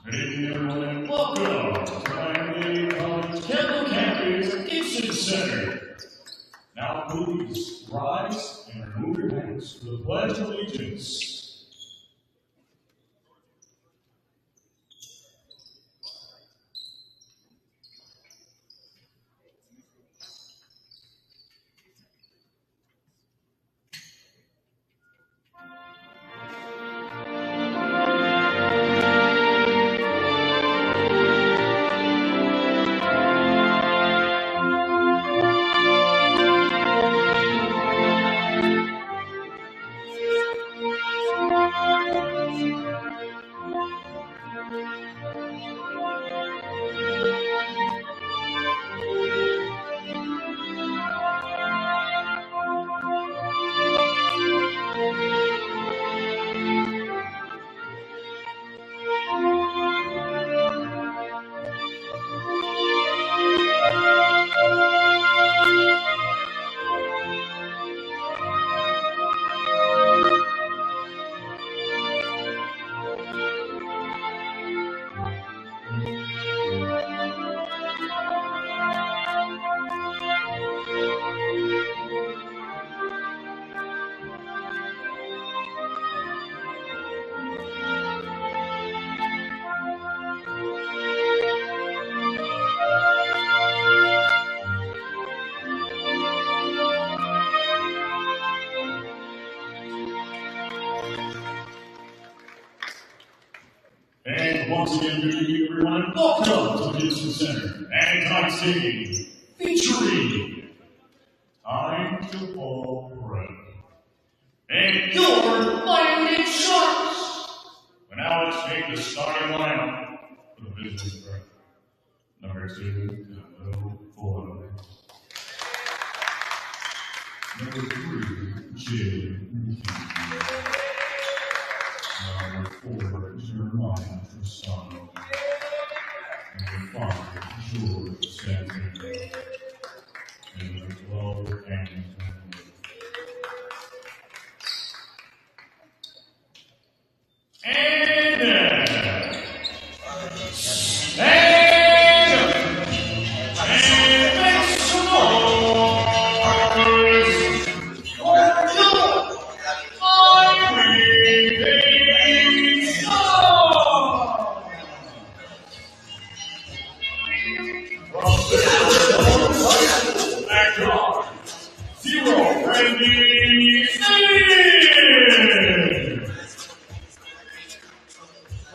Good evening, everyone, and welcome to Miami-Dade College Capital Campus Gibson Center. Now please rise and remove your hats for the Pledge of Allegiance. And once again, good evening, everyone, and welcome to the Gibson Center and Time Singing, featuring Time to Fall Breath and your Miami Sharks. But now let's take the starting lineup for the business breath. Number 2, Hello Florida. Number 3, Jim. Number 4, Jeremiah Tristano. Number 5, George Stanton. And number 12, Anthony.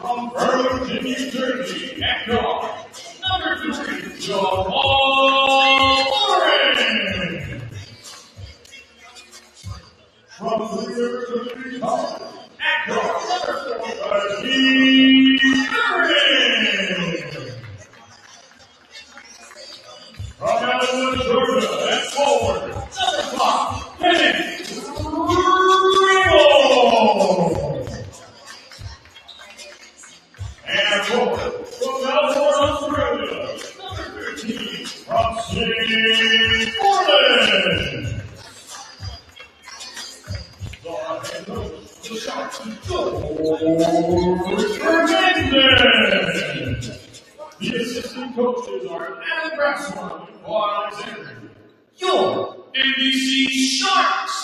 From Burlington, New Jersey, at guard, number 3, Jamal Warren. From the University College, at guard, number 4, Steve Curran. From Atlanta, Georgia, at forward, number 5, Kenneth Rimmel. And forward, from Melbourne, Australia, number 13, from Sydney, Portland. The Sharks, George Hernandez. The assistant coaches are Adam Brassman and Paul Alexander. Your NBC Sharks.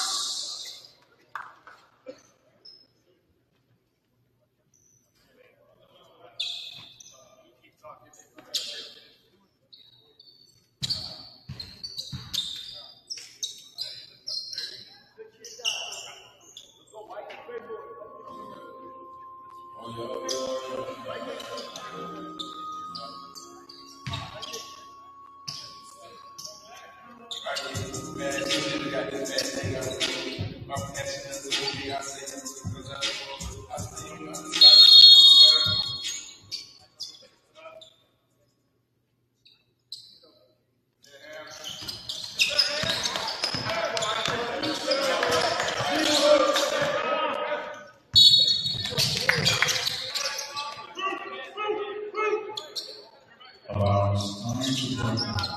About 9 to 1.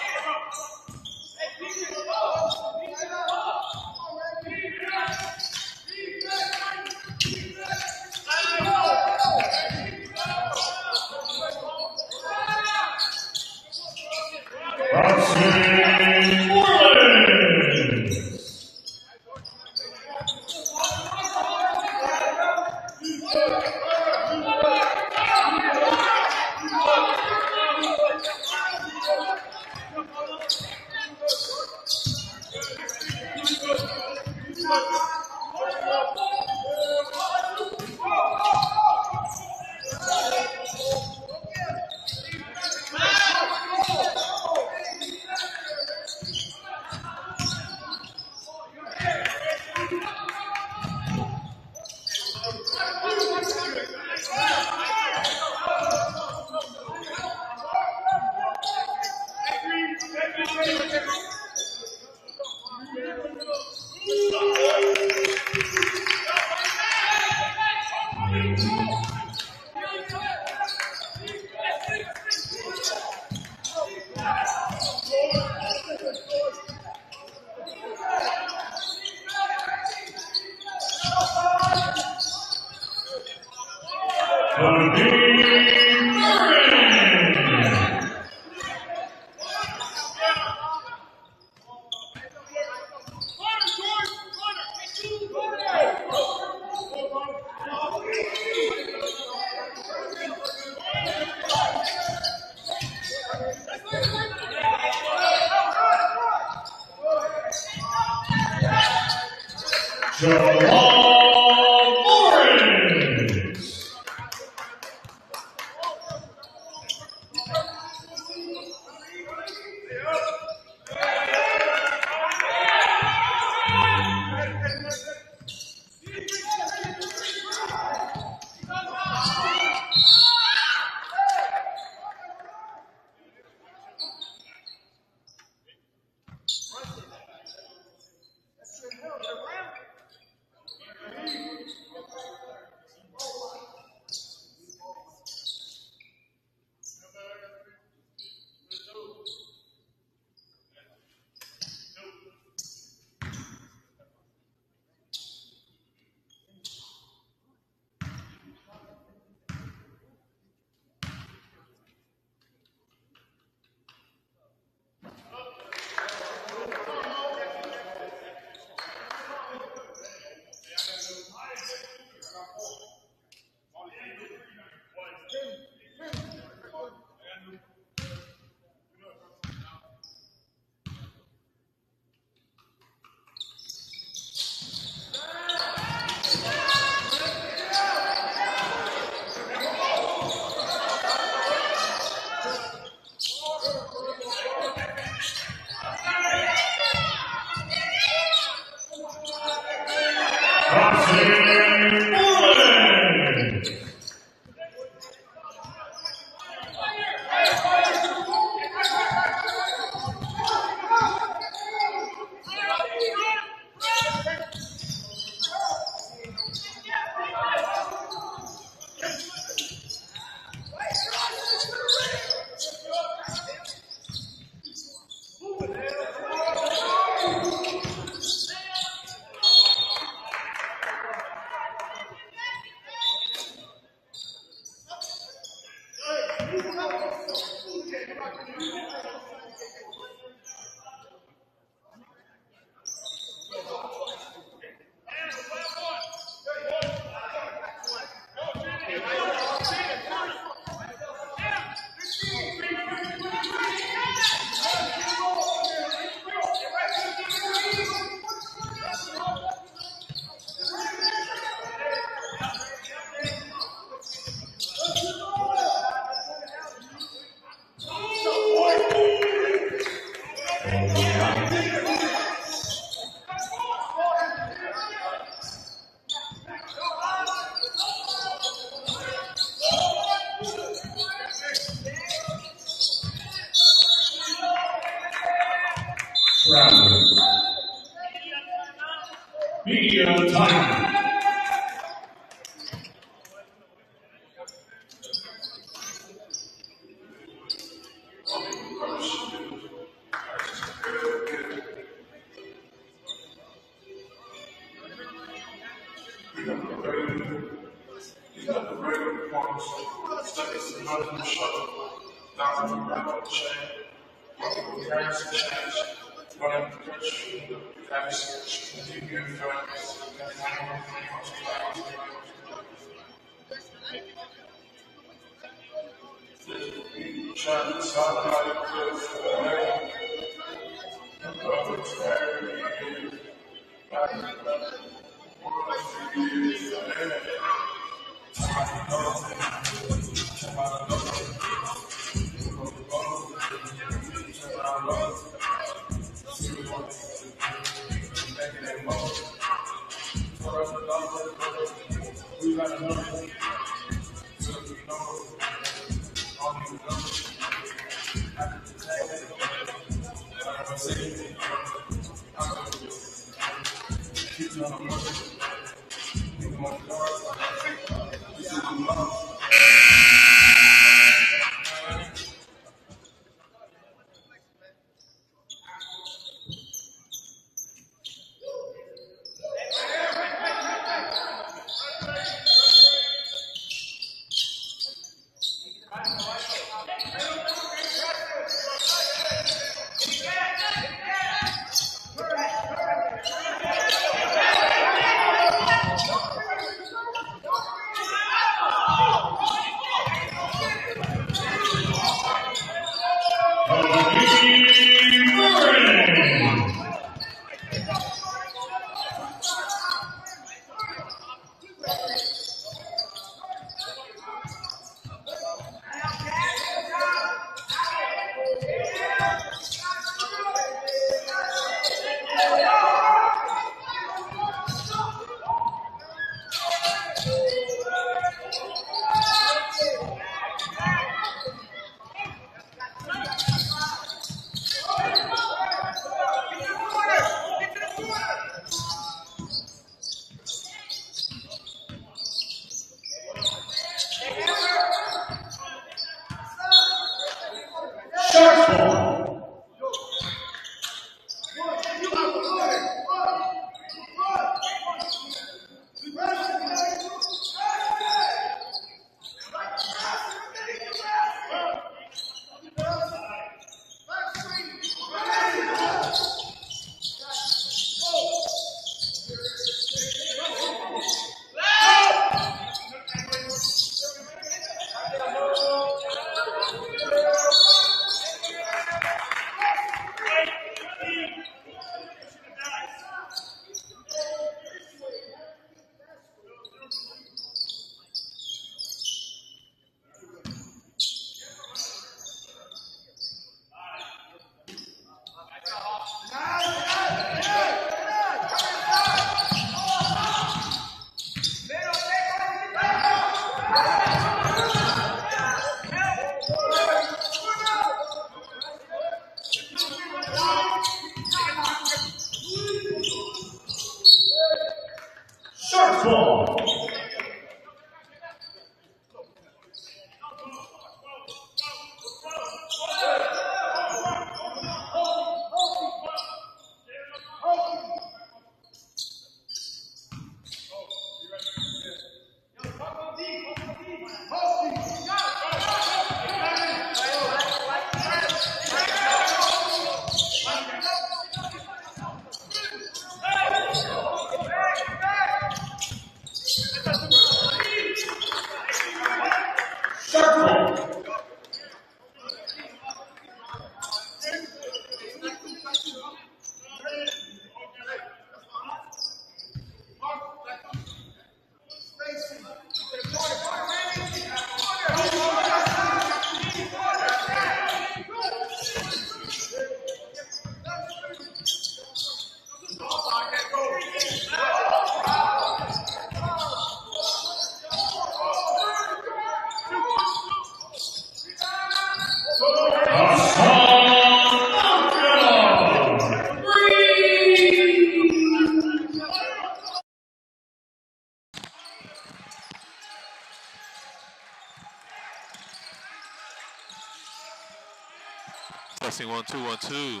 Testing 1 2 1 2.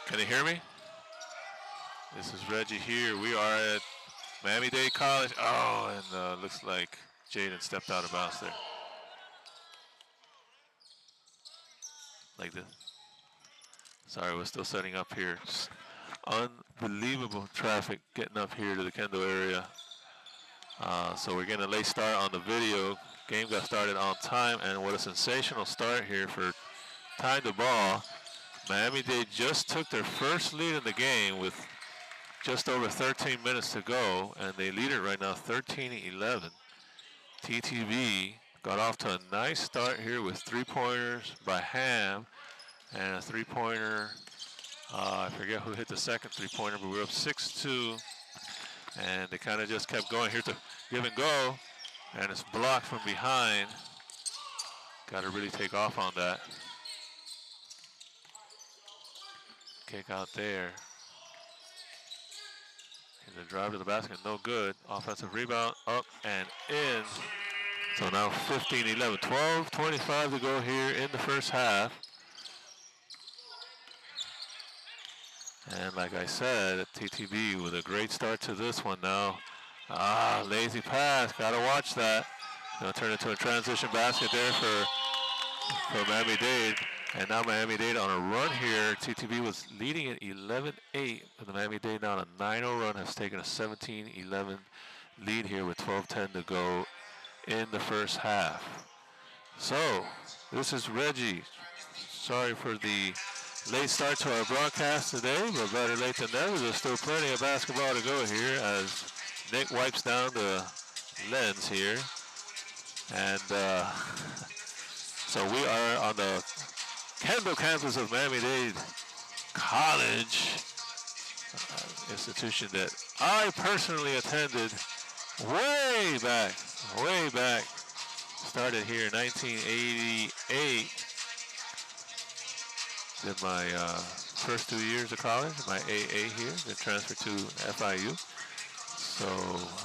Can you hear me? This is Reggie here. We are at Miami-Dade College. Oh, and looks like Jaden stepped out of bounds there. Like this. Sorry, we're still setting up here. Just unbelievable traffic getting up here to the Kendall area. So we're getting a late start on the video. Game got started on time, and what a sensational start here for tying the ball. Miami-Dade just took their first lead in the game with just over 13 minutes to go, and they lead it right now 13-11. TTV got off to a nice start here with three-pointers by Ham and a three-pointer. I forget who hit the second three-pointer, but we're up 6-2, and they kind of just kept going here to give and go, and it's blocked from behind. Got to really take off on that. Kick out there. And the drive to the basket, no good. Offensive rebound, up and in. So now 15-11, 12:25 to go here in the first half. And like I said, TTB with a great start to this one now. Lazy pass, gotta watch that. Gonna turn into a transition basket there for Miami-Dade. And now Miami-Dade on a run here. TTB was leading at 11-8, but the Miami-Dade now on a 9-0 run has taken a 17-11 lead here with 12:10 to go in the first half. So, this is Reggie. Sorry for the late start to our broadcast today, but better late than never. There's still plenty of basketball to go here as Nick wipes down the lens here. And so we are on the Kendall campus of Miami-Dade College, institution that I personally attended way back. Started here in 1988. Did my first 2 years of college, my AA here, then transferred to FIU. So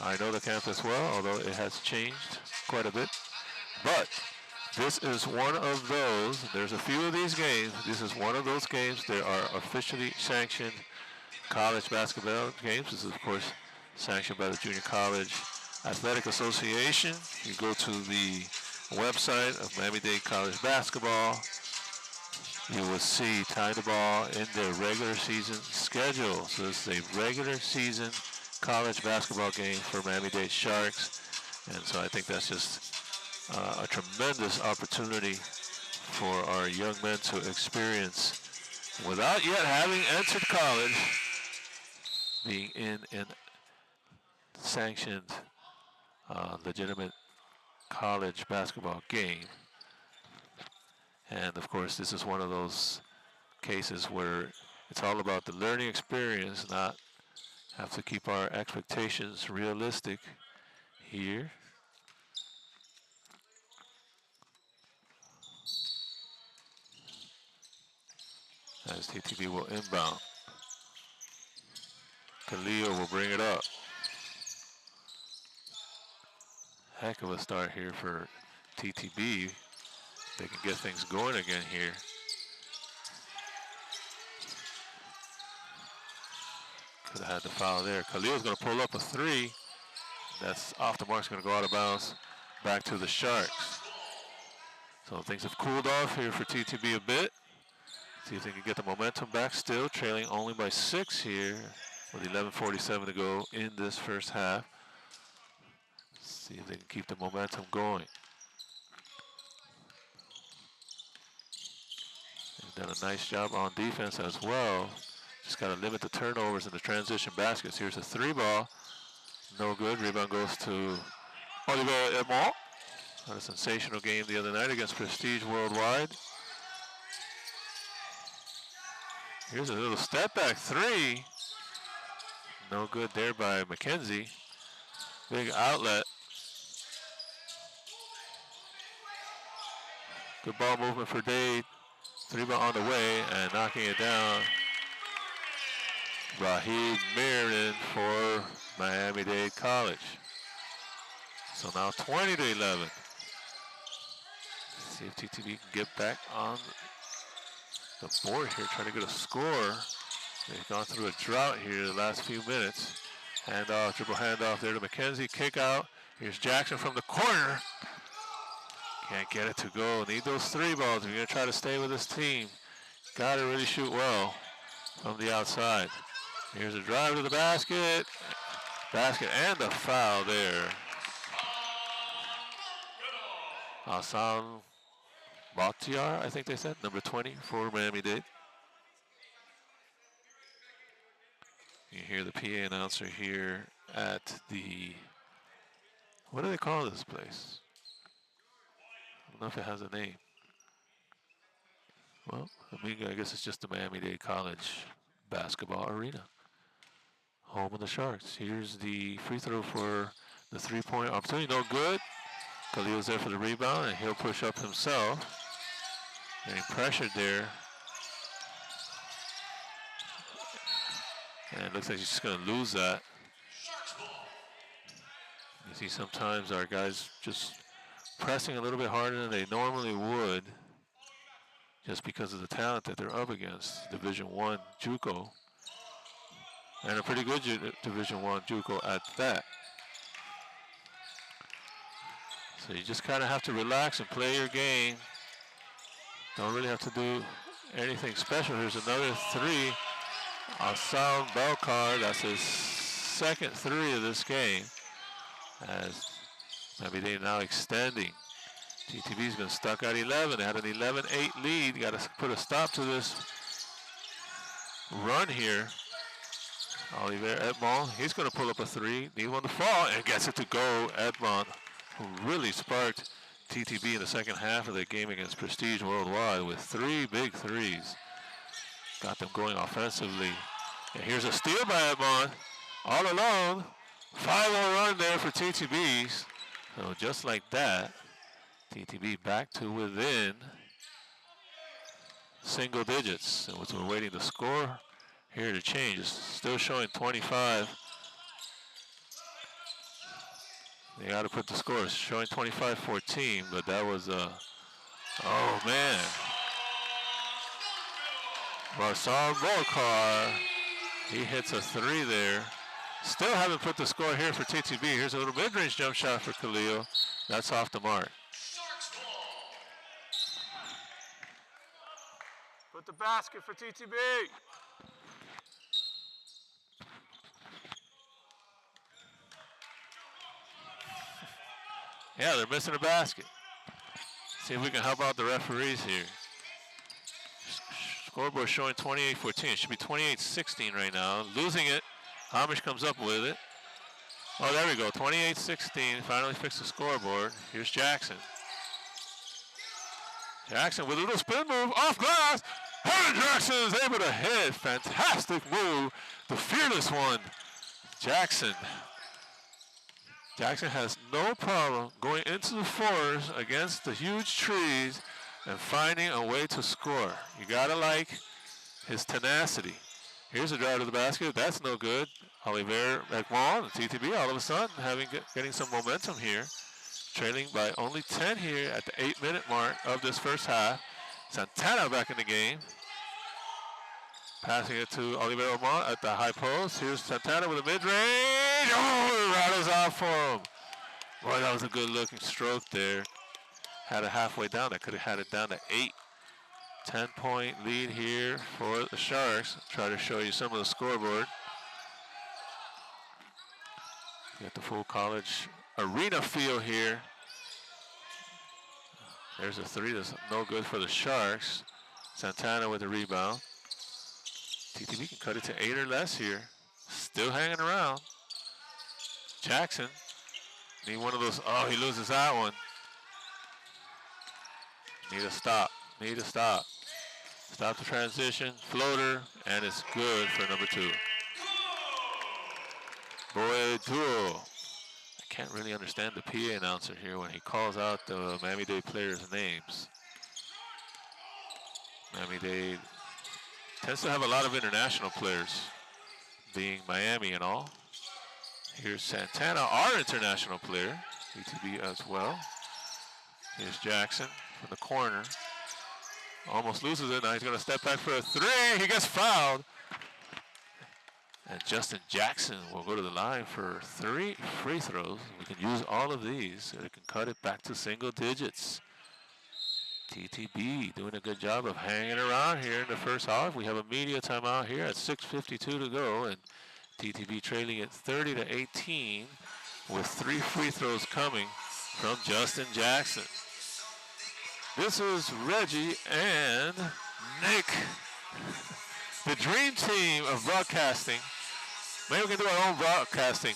I know the campus well, although it has changed quite a bit. But this is one of those, there's a few of these games, this is one of those games. There are officially sanctioned college basketball games. This is, of course, sanctioned by the Junior College Athletic Association. You go to the website of Miami-Dade College Basketball. You will see tying the ball in their regular season schedule. So this is a regular season college basketball game for Miami-Dade Sharks. And so I think that's just a tremendous opportunity for our young men to experience, without yet having entered college, being in an sanctioned, legitimate college basketball game. And of course, this is one of those cases where it's all about the learning experience, not have to keep our expectations realistic here. As TTB will inbound. Khalil will bring it up. Heck of a start here for TTB. They can get things going again here. Could have had the foul there. Khalil's going to pull up a three. That's off the mark. It's going to go out of bounds back to the Sharks. So things have cooled off here for TTB a bit. See if they can get the momentum back. Still trailing only by 6 here with 11:47 to go in this first half. See if they can keep the momentum going. They've done a nice job on defense as well. Just got to limit the turnovers in the transition baskets. Here's a three ball. No good. Rebound goes to Oliver Edmond. Had a sensational game the other night against Prestige Worldwide. Here's a little step back three. No good there by McKenzie. Big outlet. Good ball movement for Dade. Three ball on the way and knocking it down. Raheem Mirren for Miami-Dade College. So now 20-11. See if TTB can get back on the board here, trying to get a score. They've gone through a drought here the last few minutes. Handoff, dribble handoff there to McKenzie. Kick out. Here's Jackson from the corner. Can't get it to go. Need those 3 balls if you're going to try to stay with this team. Got to really shoot well from the outside. Here's a drive to the basket. Basket and a foul there. Hassan Bakhtiar, I think they said, number 20 for Miami-Dade. You hear the PA announcer here at the, what do they call this place? I don't know if it has a name. Well, I guess it's just the Miami-Dade College basketball arena. Home of the Sharks. Here's the free throw for the 3-point opportunity. No good. Khalil's there for the rebound, and he'll push up himself. Getting pressured there. And it looks like he's just going to lose that. You see sometimes our guys just pressing a little bit harder than they normally would just because of the talent that they're up against. Division I JUCO. And a pretty good Division I JUCO at that. So you just kind of have to relax and play your game. Don't really have to do anything special. Here's another 3. Hassan Belkar, that's his 2nd 3 of this game. As Miami-Dade now extending. TTB's been stuck at 11. They had an 11-8 lead. Got to put a stop to this run here. Oliver Edmond, he's going to pull up a 3. Need one to fall and gets it to go. Edmond, who really sparked TTB in the second half of the game against Prestige Worldwide with 3 big 3s. Got them going offensively. And here's a steal by Edmond. All alone. 5-0 run there for TTBs. So just like that, TTB back to within single digits. And we're waiting to score here to change. It's still showing 25. They got to put the score. It's showing 25-14, but that was oh man. Marcel Volkar, he hits a 3 there. Still haven't put the score here for TTB. Here's a little mid-range jump shot for Khalil. That's off the mark. Put the basket for TTB. Yeah, they're missing a basket. See if we can help out the referees here. Scoreboard showing 28-14. It should be 28-16 right now. Losing it. Hamish comes up with it. Oh, there we go. 28-16. Finally fixed the scoreboard. Here's Jackson. Jackson with a little spin move off glass. Henry Jackson is able to hit. Fantastic move. The fearless one. Jackson. Jackson has no problem going into the fours against the huge trees and finding a way to score. You gotta like his tenacity. Here's a drive to the basket. That's no good. Oliver Egmont, TTB, all of a sudden getting some momentum here. Trailing by only 10 here at the 8-minute mark of this first half. Santana back in the game. Passing it to Oliver Egmont at the high post. Here's Santana with a mid-range. Oh, it rattles out for him. Boy, that was a good-looking stroke there. Had it halfway down. I could have had it down to 8. 10-point lead here for the Sharks. Try to show you some of the scoreboard. Get the full college arena feel here. There's a 3 that's no good for the Sharks. Santana with the rebound. TTB can cut it to 8 or less here. Still hanging around. Jackson. Need one of those. Oh, he loses that one. Need a stop. Need a stop. Stop the transition. Floater. And it's good for number 2. Boy, duo. I can't really understand the PA announcer here when he calls out the Miami-Dade players' names. Miami-Dade tends to have a lot of international players, being Miami and all. Here's Santana, our international player, UTB as well. Here's Jackson from the corner. Almost loses it. Now he's going to step back for a 3. He gets fouled. And Justin Jackson will go to the line for 3 free throws. We can use all of these so we can cut it back to single digits. TTB doing a good job of hanging around here in the first half. We have a media timeout here at 6:52 to go, and TTB trailing at 30-18 with 3 free throws coming from Justin Jackson. This is Reggie and Nick, the dream team of broadcasting. Maybe we can do our own broadcasting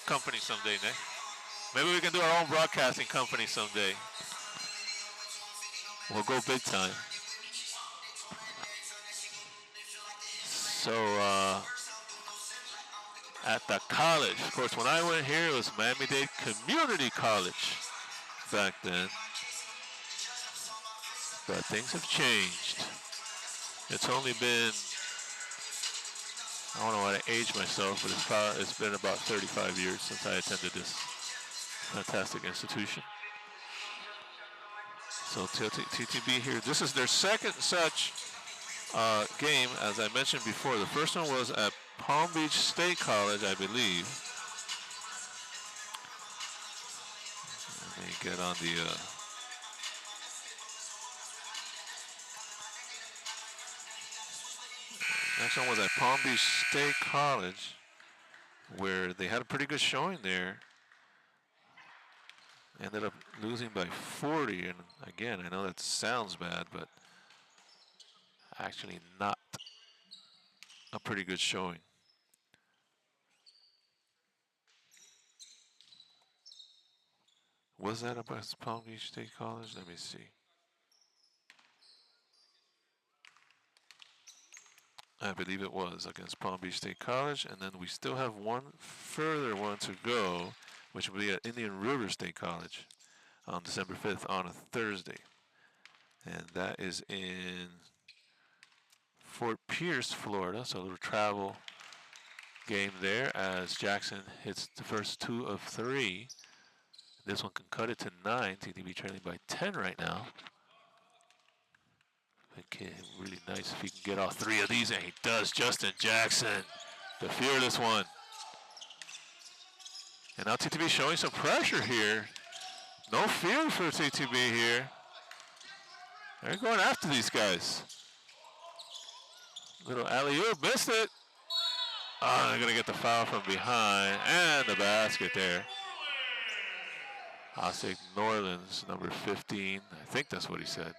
company someday, Nick. Maybe we can do our own broadcasting company someday. We'll go big time. So, at the college, of course, when I went here, it was Miami-Dade Community College back then. But things have changed. It's only been, I don't want to age myself, but it's been about 35 years since I attended this fantastic institution. So TTB here, this is their second such game, as I mentioned before. The first one was at Palm Beach State College, I believe. Let me get on the... next one was at Palm Beach State College, where they had a pretty good showing there. Ended up losing by 40, and again, I know that sounds bad, but actually not a pretty good showing. Was that about Palm Beach State College? Let me see. I believe it was against Palm Beach State College, and then we still have one further one to go, which will be at Indian River State College on December 5th on a Thursday. And that is in Fort Pierce, Florida, so a little travel game there as Jackson hits the first 2 of 3. This one can cut it to 9. TTB trailing by 10 right now. Okay, really nice if he can get all 3 of these, and he does. Justin Jackson, the fearless one. And now TTB showing some pressure here. No fear for TTB here. They're going after these guys. Little alley-oop, missed it. Oh, they're going to get the foul from behind, and the basket there. Osik Norlands, number 15. I think that's what he said.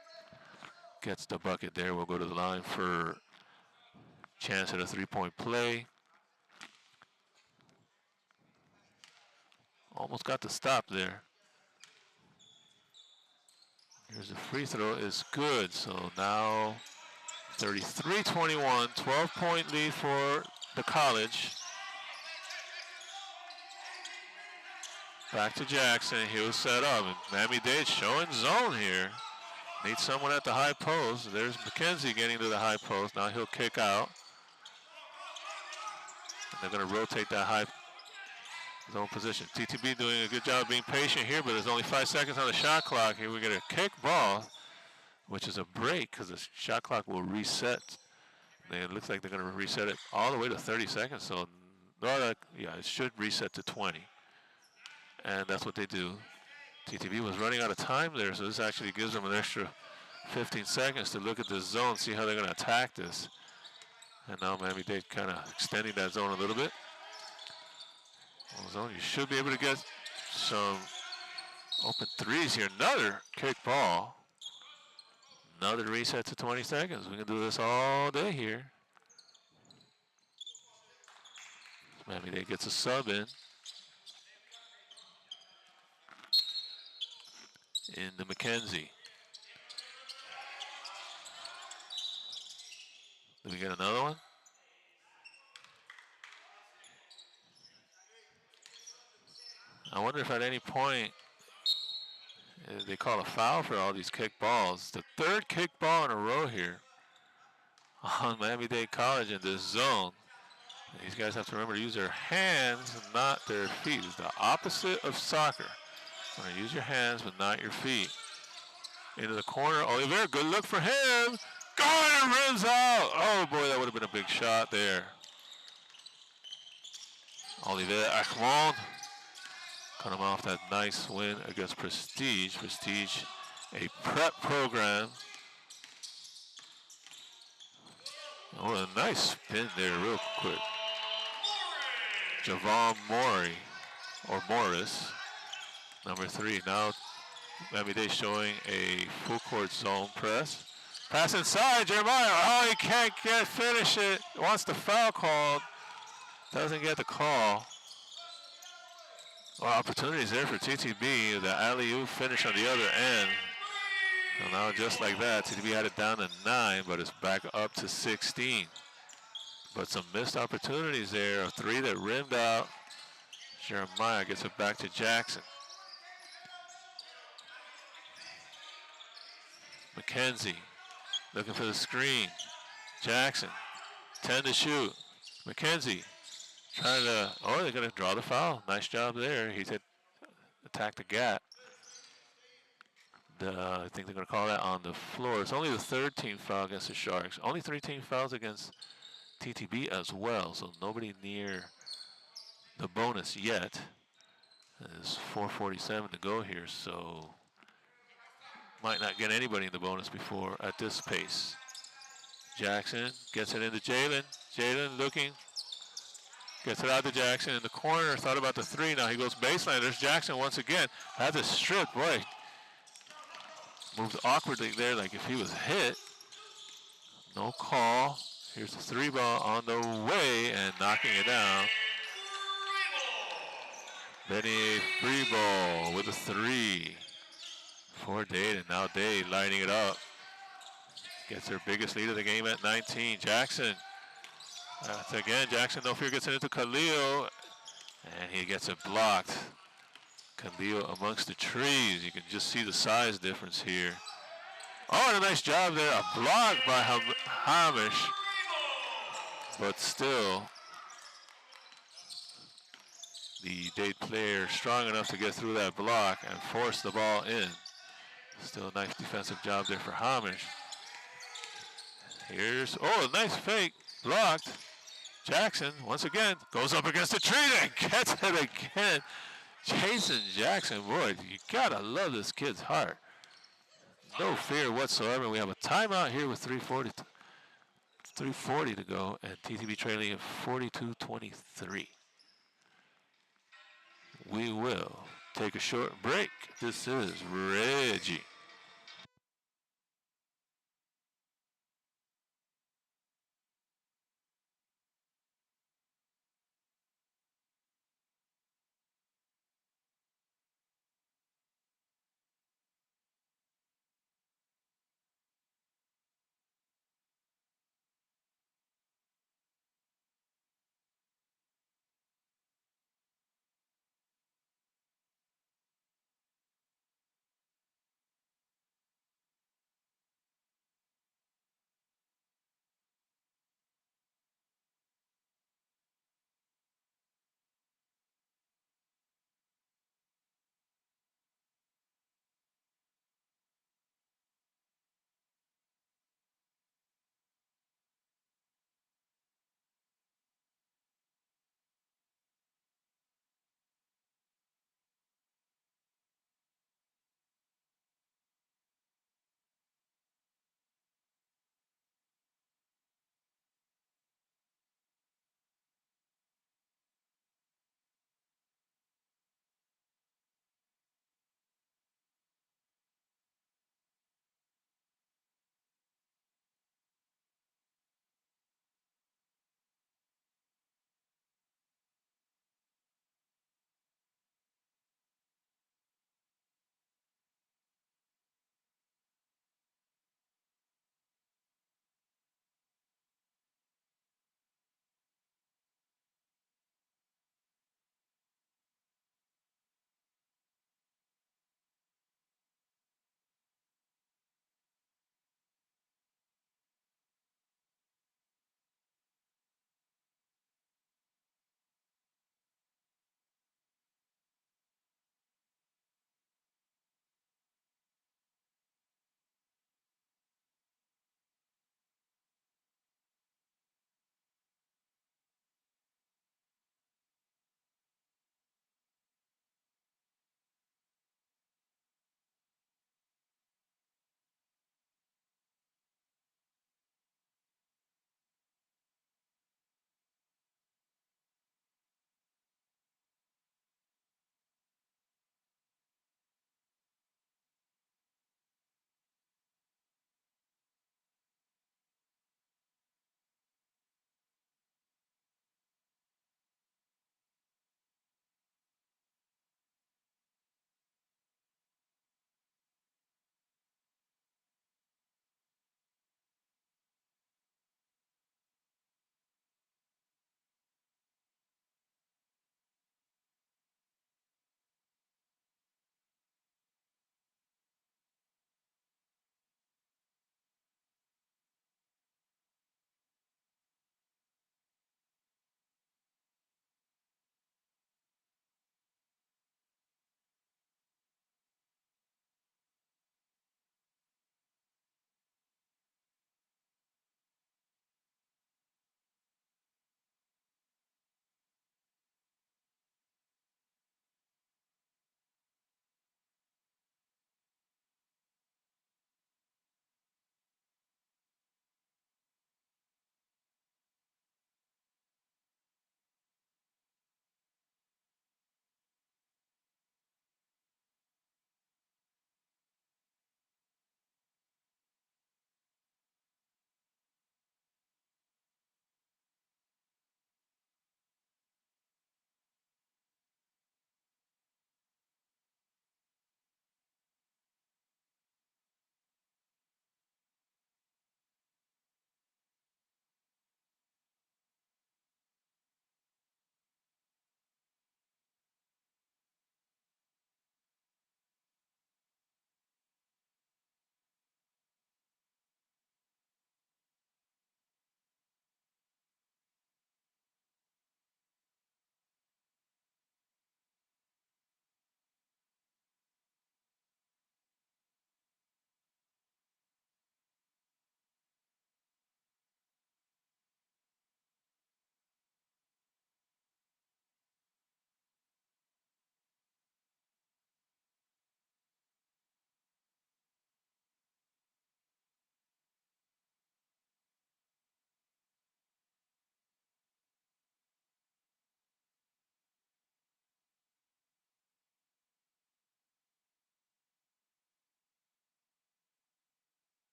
Gets the bucket there. We'll go to the line for chance at a 3-point play. Almost got the stop there. Here's the free throw, is good. So now 33-21, 12-point lead for the college. Back to Jackson, he'll set up. And Miami-Dade showing zone here. Needs someone at the high post. There's McKenzie getting to the high post. Now he'll kick out. And they're going to rotate that high zone position. TTB doing a good job being patient here, but there's only 5 seconds on the shot clock. Here we get a kick ball, which is a break because the shot clock will reset. And it looks like they're going to reset it all the way to 30 seconds. So, yeah, it should reset to 20. And that's what they do. TTB was running out of time there, so this actually gives them an extra 15 seconds to look at this zone, see how they're going to attack this. And now Miami-Dade kind of extending that zone a little bit. Zone, you should be able to get some open threes here. Another kick ball. Another reset to 20 seconds. We can do this all day here. Miami-Dade gets a sub in the McKenzie. Did we get another one? I wonder if at any point they call a foul for all these kick balls. The 3rd kick ball in a row here on Miami-Dade College in this zone. These guys have to remember to use their hands, not their feet. It's the opposite of soccer. So use your hands, but not your feet. Into the corner. Oliver, good look for him. Gone and runs out. Oh, boy, that would have been a big shot there. Olivier Achmon coming off that nice win against Prestige. Prestige, a prep program. Oh, a nice spin there real quick. Javon Maury, or Morris, number 3. Now Miami-Dade showing a full court zone press. Pass inside, Jeremiah. Oh, he can't finish it. Wants the foul called. Doesn't get the call. Well, opportunities there for TTB. The alley-oop finish on the other end. So now just like that, TTB had it down to 9, but it's back up to 16. But some missed opportunities there. A 3 that rimmed out. Jeremiah gets it back to Jackson. McKenzie looking for the screen. Jackson, 10 to shoot. McKenzie trying to, oh, they're going to draw the foul. Nice job there. He said attack the gap. I think they're going to call that on the floor. It's only the 3rd team foul against the Sharks. Only 3 team fouls against TTB as well, so nobody near the bonus yet. There's 4:47 to go here, so might not get anybody in the bonus before at this pace. Jackson gets it into Jalen. Jalen looking, gets it out to Jackson in the corner. Thought about the 3. Now he goes baseline. There's Jackson once again. Had the strip. Boy, moved awkwardly there like if he was hit. No call. Here's the 3 ball on the way and knocking it down. Benny Freeball with a 3 for Dade, and now Dade lining it up. Gets their biggest lead of the game at 19. Jackson. Again, Jackson, no fear, gets it into Khalil, and he gets it blocked. Khalil amongst the trees. You can just see the size difference here. Oh, and a nice job there. A block by Hamish. But still, the Dade player strong enough to get through that block and force the ball in. Still a nice defensive job there for Hamish. Here's, oh, a nice fake. Blocked. Jackson, once again, goes up against the tree and gets it again. Jason Jackson, boy, you gotta love this kid's heart. No fear whatsoever. We have a timeout here with 3:40 to go, and TTB trailing at 42-23. We will take a short break. This is Reggie.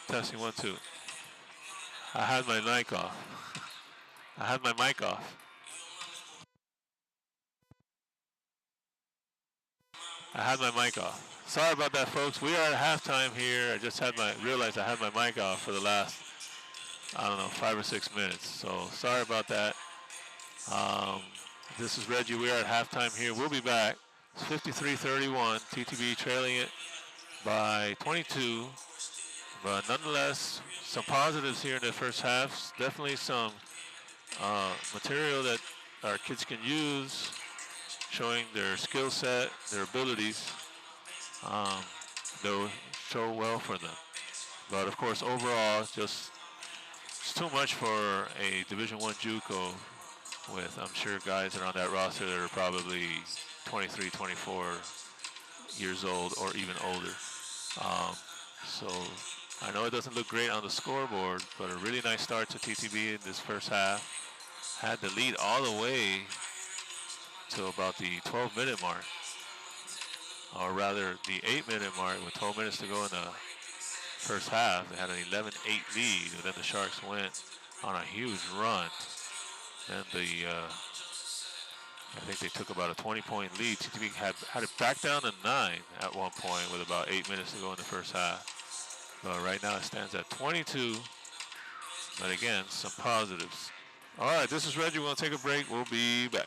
Testing 1, 2. I had my mic off. I had my mic off. I had my mic off. Sorry about that, folks. We are at halftime here. I just realized I had my mic off for the last, I don't know, 5 or 6 minutes. So sorry about that. Um, this is Reggie. We are at halftime here. We'll be back. It's 53-31. TTB trailing it by 22. But nonetheless, some positives here in the first half. Definitely some material that our kids can use, showing their skill set, their abilities. They'll show well for them. But of course, overall, just it's too much for a Division One JUCO with, I'm sure, guys that are on that roster that are probably 23, 24 years old or even older. So I know it doesn't look great on the scoreboard, but a really nice start to TTB in this first half. Had the lead all the way to about the 12-minute mark, or rather the 8-minute mark with 12 minutes to go in the first half. They had an 11-8 lead, and then the Sharks went on a huge run. And I think they took about a 20-point lead. TTB had it back down to 9 at one point with about 8 minutes to go in the first half. But right now it stands at 22. But again, some positives. All right, this is Reggie. We're going to take a break. We'll be back.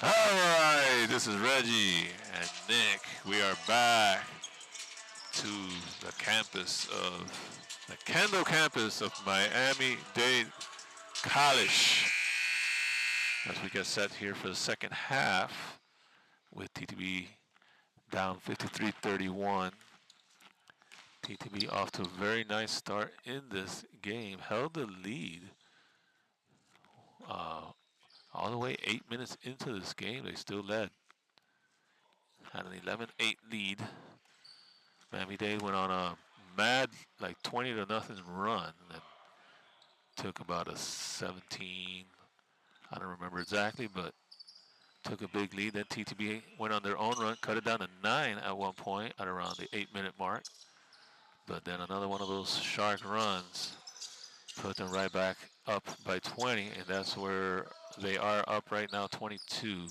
All right, this is Reggie and Nick. We are back to the Kendall campus of Miami-Dade College as we get set here for the second half with TTB down 53-31. TTB off to a very nice start in this game. Held the lead all the way 8 minutes into this game. They still led. Had an 11-8 lead. Miami-Dade went on a mad, like 20-0 run, and then took about a 17. I don't remember exactly, but took a big lead. Then TTB went on their own run, cut it down to 9 at one point at around the 8-minute mark. But then another one of those shark runs put them right back up by 20, and that's where they are up right now, 22.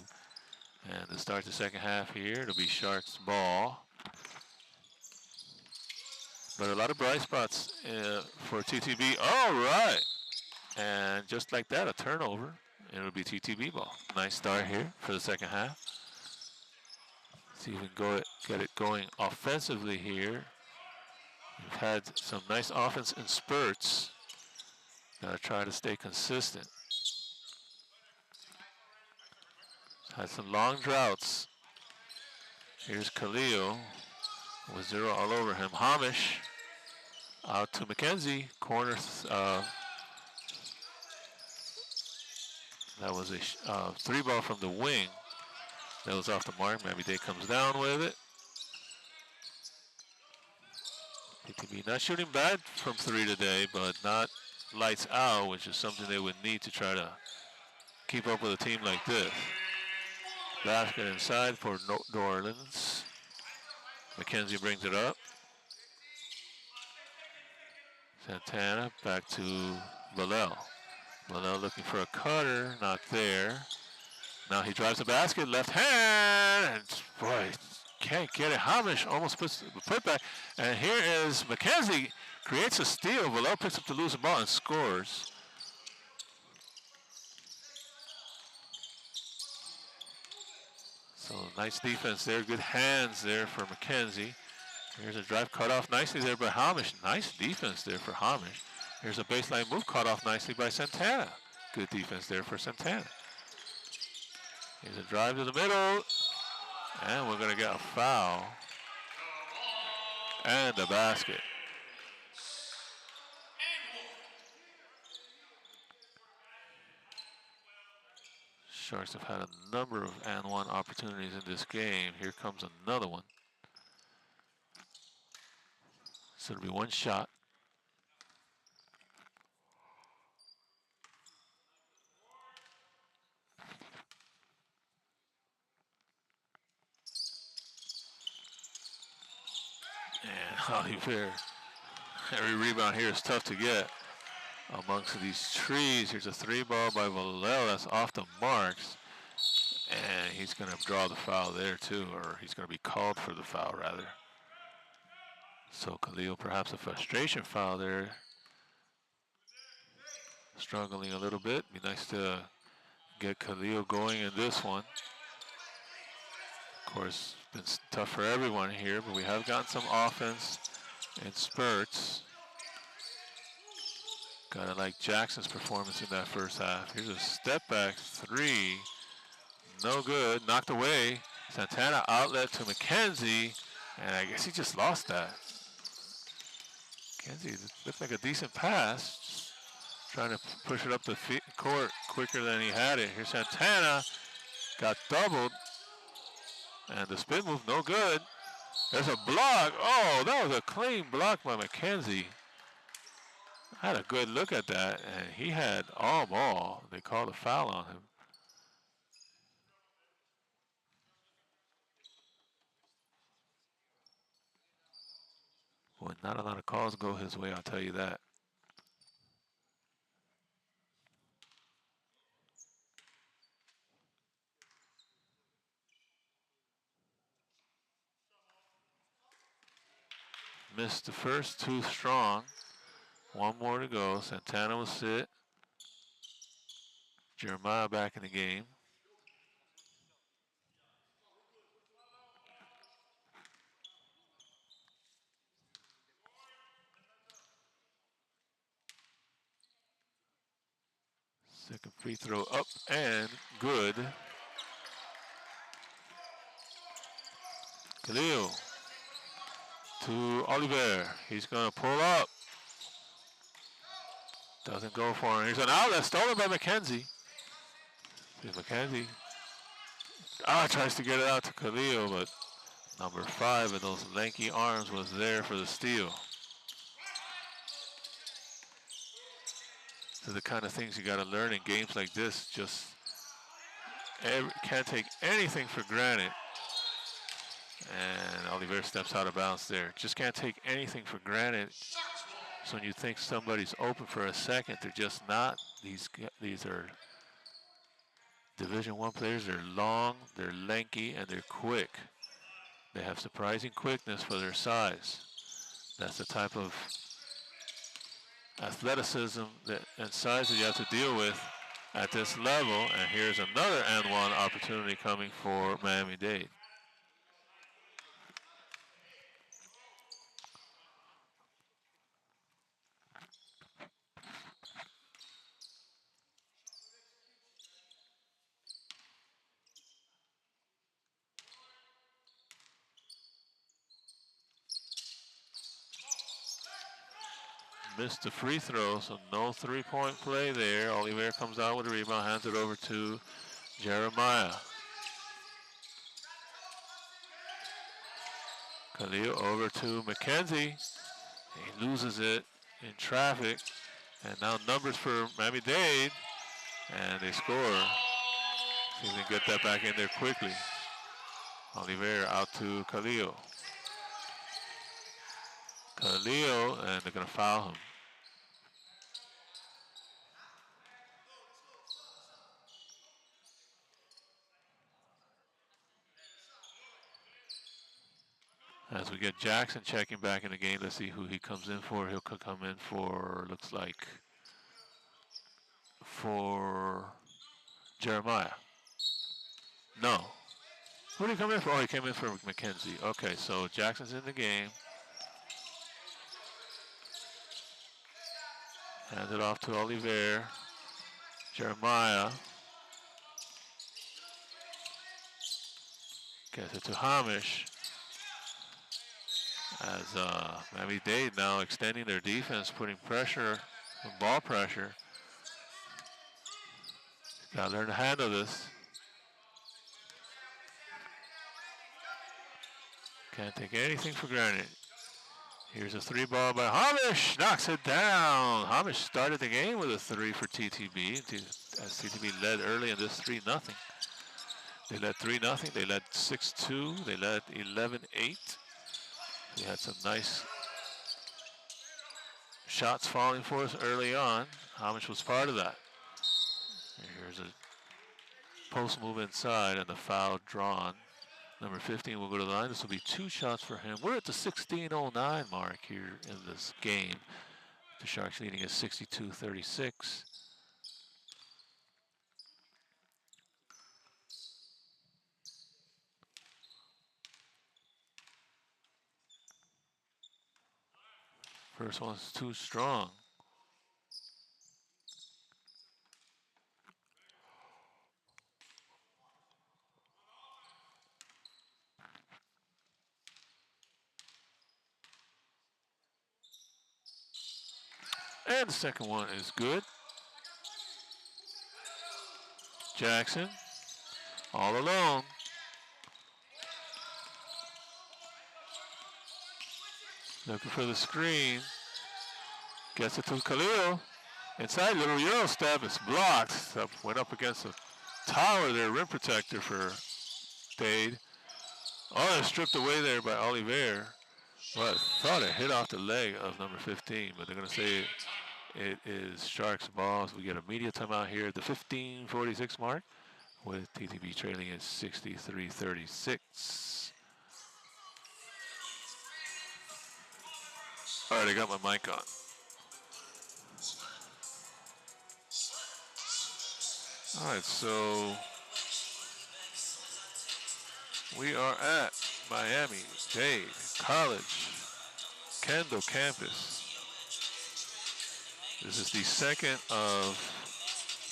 And to start the second half here, it'll be Sharks ball. But a lot of bright spots for TTB. All right. And just like that, a turnover. It'll be TTB ball. Nice start here for the second half. See if we can get it going offensively here. We've had some nice offense in spurts. Gotta try to stay consistent. Had some long droughts. Here's Khalil with 0 all over him. Hamish out to McKenzie. Corner. That was a 3 ball from the wing. That was off the mark. Miami-Dade comes down with it. TTB not shooting bad from 3 today, but not lights out, which is something they would need to try to keep up with a team like this. Basket inside for New Orleans. McKenzie brings it up. Santana back to Valel. Valel looking for a cutter, not there. Now he drives the basket, left hand, and boy, can't get it. Hamish almost puts the putback, and here is McKenzie, creates a steal. Valel picks up the losing ball and scores. So nice defense there, good hands there for McKenzie. Here's a drive cut off nicely there by Hamish. Nice defense there for Hamish. Here's a baseline move caught off nicely by Santana. Good defense there for Santana. Here's a drive to the middle, and we're going to get a foul and a basket. Sharks have had a number of and one opportunities in this game. Here comes another one. So it'll be one shot. And Oliver, every rebound here is tough to get amongst these trees. Here's a 3 ball by Valel. That's off the marks. And he's going to draw the foul there too, or he's going to be called for the foul rather. So Khalil, perhaps a frustration foul there. Struggling a little bit. Be nice to get Khalil going in this one. Of course, it's been tough for everyone here, but we have gotten some offense in spurts. Gotta like Jackson's performance in that first half. Here's a step back 3. No good. Knocked away. Santana outlet to McKenzie. And I guess he just lost that. McKenzie looked like a decent pass. Just trying to push it up the court quicker than he had it. Here's Santana. Got doubled. And the spin move, no good. There's a block. Oh, that was a clean block by McKenzie. I had a good look at that, and he had all ball. They called a foul on him. Well, not a lot of calls go his way, I'll tell you that. Missed the first 2 strong. 1 more to go. Santana will sit. Jeremiah back in the game. Second free throw up and good. Khalil to Oliver. He's going to pull up. Doesn't go for him. Here's an outlet stolen by McKenzie. See McKenzie. Tries to get it out to Khalil, but number 5 with those lanky arms was there for the steal. These are the kind of things you got to learn in games like this. Just can't take anything for granted. And Oliver steps out of bounds there. Just can't take anything for granted. So when you think somebody's open for a second, they're just not. These are Division I players. They're long, they're lanky, and they're quick. They have surprising quickness for their size. That's the type of athleticism and size that you have to deal with at this level. And here's another and one opportunity coming for Miami-Dade. Missed the free throw, so no three-point play there. Oliver comes out with a rebound, hands it over to Jeremiah. Khalil over to McKenzie. He loses it in traffic. And now numbers for Miami-Dade. And they score. See if they can get that back in there quickly. Oliver out to Khalil. Khalil, and they're going to foul him. As we get Jackson checking back in the game, let's see who he comes in for. He'll come in for, looks like, for Jeremiah. No. Who did he come in for? Oh, he came in for McKenzie. Okay, so Jackson's in the game. Hands it off to Oliver. Jeremiah. Gets it to Hamish. As Miami-Dade now extending their defense, putting pressure, ball pressure. Got to learn to handle this. Can't take anything for granted. Here's a 3 ball by Hamish. Knocks it down. Hamish started the game with a 3 for TTB. As TTB led early in this 3-0. They led 3-0. They led 6-2. They led 11-8. We had some nice shots falling for us early on. Hamish was part of that. Here's a post move inside and the foul drawn. Number 15 will go to the line. This will be 2 shots for him. We're at the 16:09 mark here in this game. The Sharks leading at 62-36. First one's too strong. And the second one is good. Jackson, all alone. Looking for the screen. Gets it to Khalil. Inside, little Euro step. It's blocked. Went up against the tower there, rim protector for Dade. Oh, they're stripped away there by Oliver. Well, I thought it hit off the leg of number 15, but they're going to say it is Sharks ball. So we get a media timeout here at the 15:46 mark with TTB trailing at 63-36. All right, I got my mic on. All right, so we are at Miami-Dade College, Kendall campus. This is the second of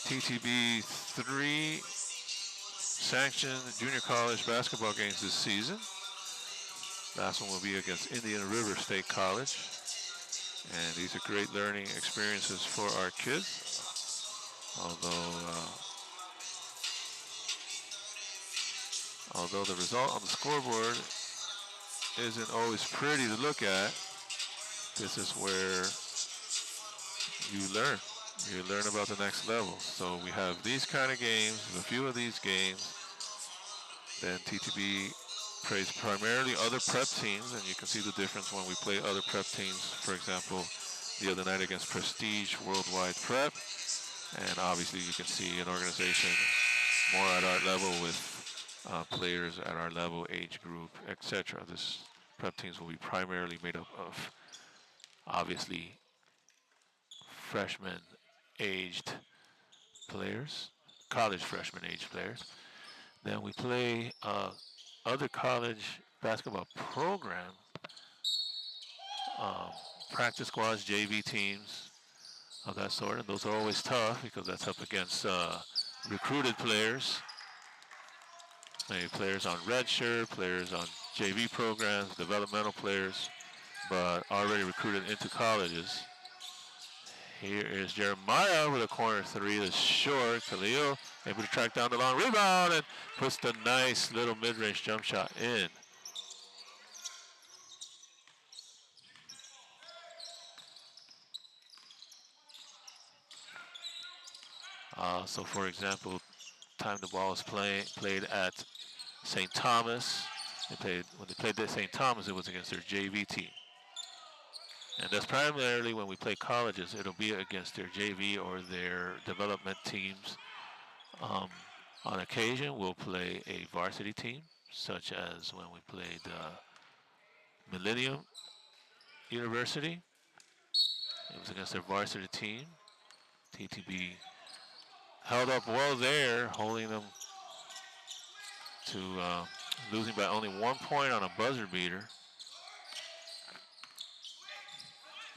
TTB 3 sanctioned junior college basketball games this season. Last one will be against Indian River State College. And these are great learning experiences for our kids. Although the result on the scoreboard isn't always pretty to look at, this is where you learn. You learn about the next level. So we have these kind of games, a few of these games. Then TTB plays primarily other prep teams, and you can see the difference when we play other prep teams. For example, the other night against Prestige Worldwide Prep. And obviously you can see an organization more at our level with players at our level, age group, etc. This prep teams will be primarily made up of obviously freshman aged players, college freshman aged players. Then we play other college basketball program, practice squads, JV teams of that sort, and those are always tough because that's up against recruited players, maybe players on redshirt, players on JV programs, developmental players, but already recruited into colleges. Here is Jeremiah with a corner three that's short. Khalil able to track down the long rebound and puts the nice little mid-range jump shot in. So for example, time the ball is played at St. Thomas. When they played at St. Thomas, it was against their JV team. And that's primarily when we play colleges, it'll be against their JV or their development teams. On occasion, we'll play a varsity team, such as when we played Millennium University. It was against their varsity team. TTB held up well there, holding them to losing by only 1 point on a buzzer beater.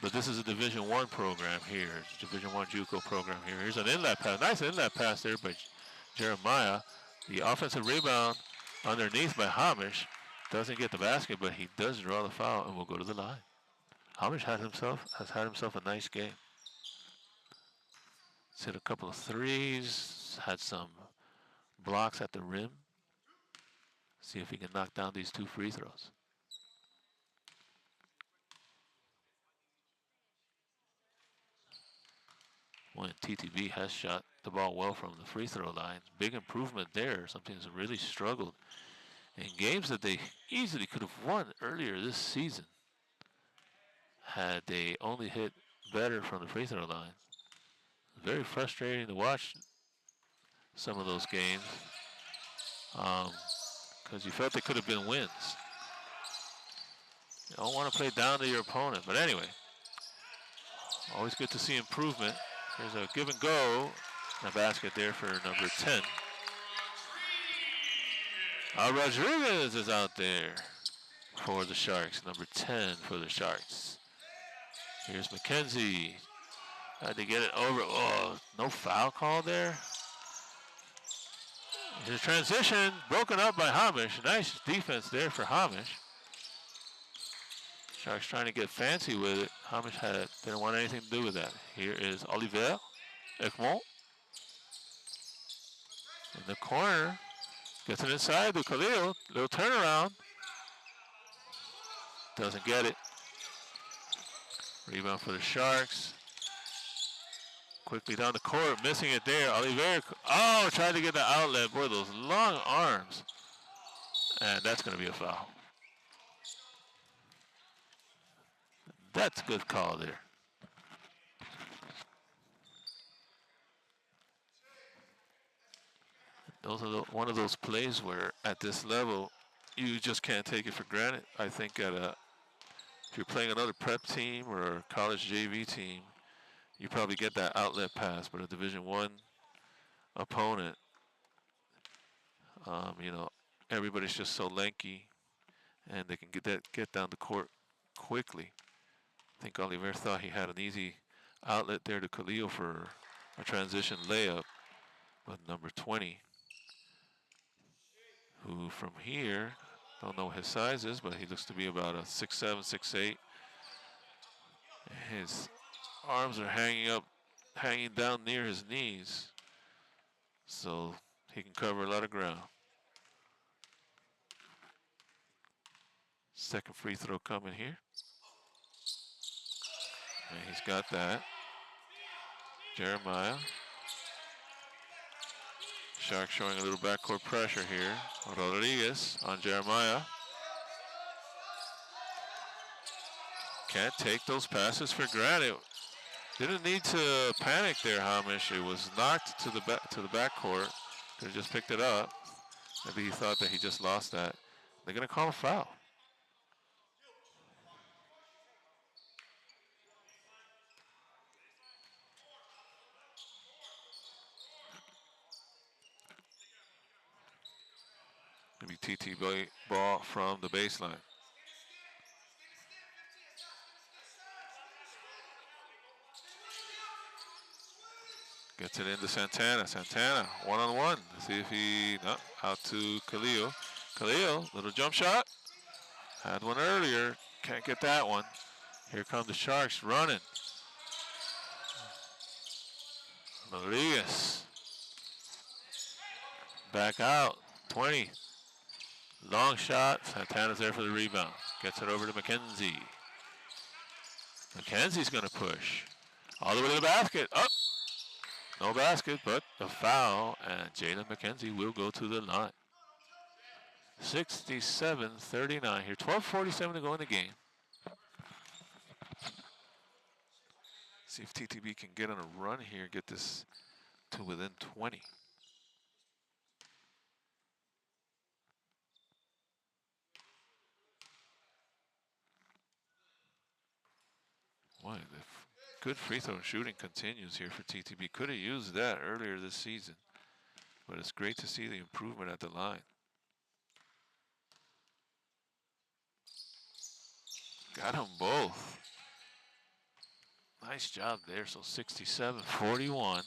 But this is a Division I program here. It's a Division I JUCO program here. Here's an inlet pass. Nice inlet pass there by Jeremiah. The offensive rebound underneath by Hamish. Doesn't get the basket, but he does draw the foul and will go to the line. Hamish has had himself a nice game. He's hit a couple of threes, had some blocks at the rim. See if he can knock down these 2 free throws. When TTB has shot the ball well from the free throw line. Big improvement there. Something that's really struggled in games that they easily could have won earlier this season had they only hit better from the free throw line. Very frustrating to watch some of those games because you felt they could have been wins. You don't want to play down to your opponent, but anyway, always good to see improvement. There's a give and go, and a basket there for number 10. Rodriguez is out there for the Sharks, number 10 for the Sharks. Here's McKenzie. Had to get it over. Oh, no foul call there. Here's a transition, broken up by Hamish. Nice defense there for Hamish. Sharks trying to get fancy with it. Hamish didn't want anything to do with that. Here is Olivier Ekmont. In the corner. Gets it inside to Khalil. Little turnaround. Doesn't get it. Rebound for the Sharks. Quickly down the court. Missing it there. Olivier. Oh, tried to get the outlet. Boy, those long arms. And that's going to be a foul. That's a good call there. Those are one of those plays where at this level, you just can't take it for granted. I think if you're playing another prep team or a college JV team, you probably get that outlet pass. But a Division I opponent, everybody's just so lanky, and they can get down the court quickly. I think Oliver thought he had an easy outlet there to Khalil for a transition layup, But number 20, who from here, don't know what his size is, but he looks to be about a 6'7", 6'8". His arms are hanging down near his knees, so he can cover a lot of ground. Second free throw coming here. And he's got that. Jeremiah. Sharks showing a little backcourt pressure here. Rodriguez on Jeremiah. Can't take those passes for granted. Didn't need to panic there, Hamish. It was knocked to the backcourt. Could have just picked it up. Maybe he thought that he just lost that. They're going to call a foul. Maybe TT ball from the baseline. Gets it into Santana. Santana, one-on-one. See if he, no, out to Khalil. Khalil, little jump shot. Had one earlier. Can't get that one. Here come the Sharks running. Rodriguez. Back out. 20. Long shot. Santana's there for the rebound. Gets it over to McKenzie. McKenzie's going to push. All the way to the basket. Up. No basket, but a foul. And Jalen McKenzie will go to the line. 67-39 here. 12:47 to go in the game. See if TTB can get on a run here, get this to within 20. Boy, the good free throw shooting continues here for TTB. Could have used that earlier this season, but it's great to see the improvement at the line. Got them both. Nice job there. So 67-41.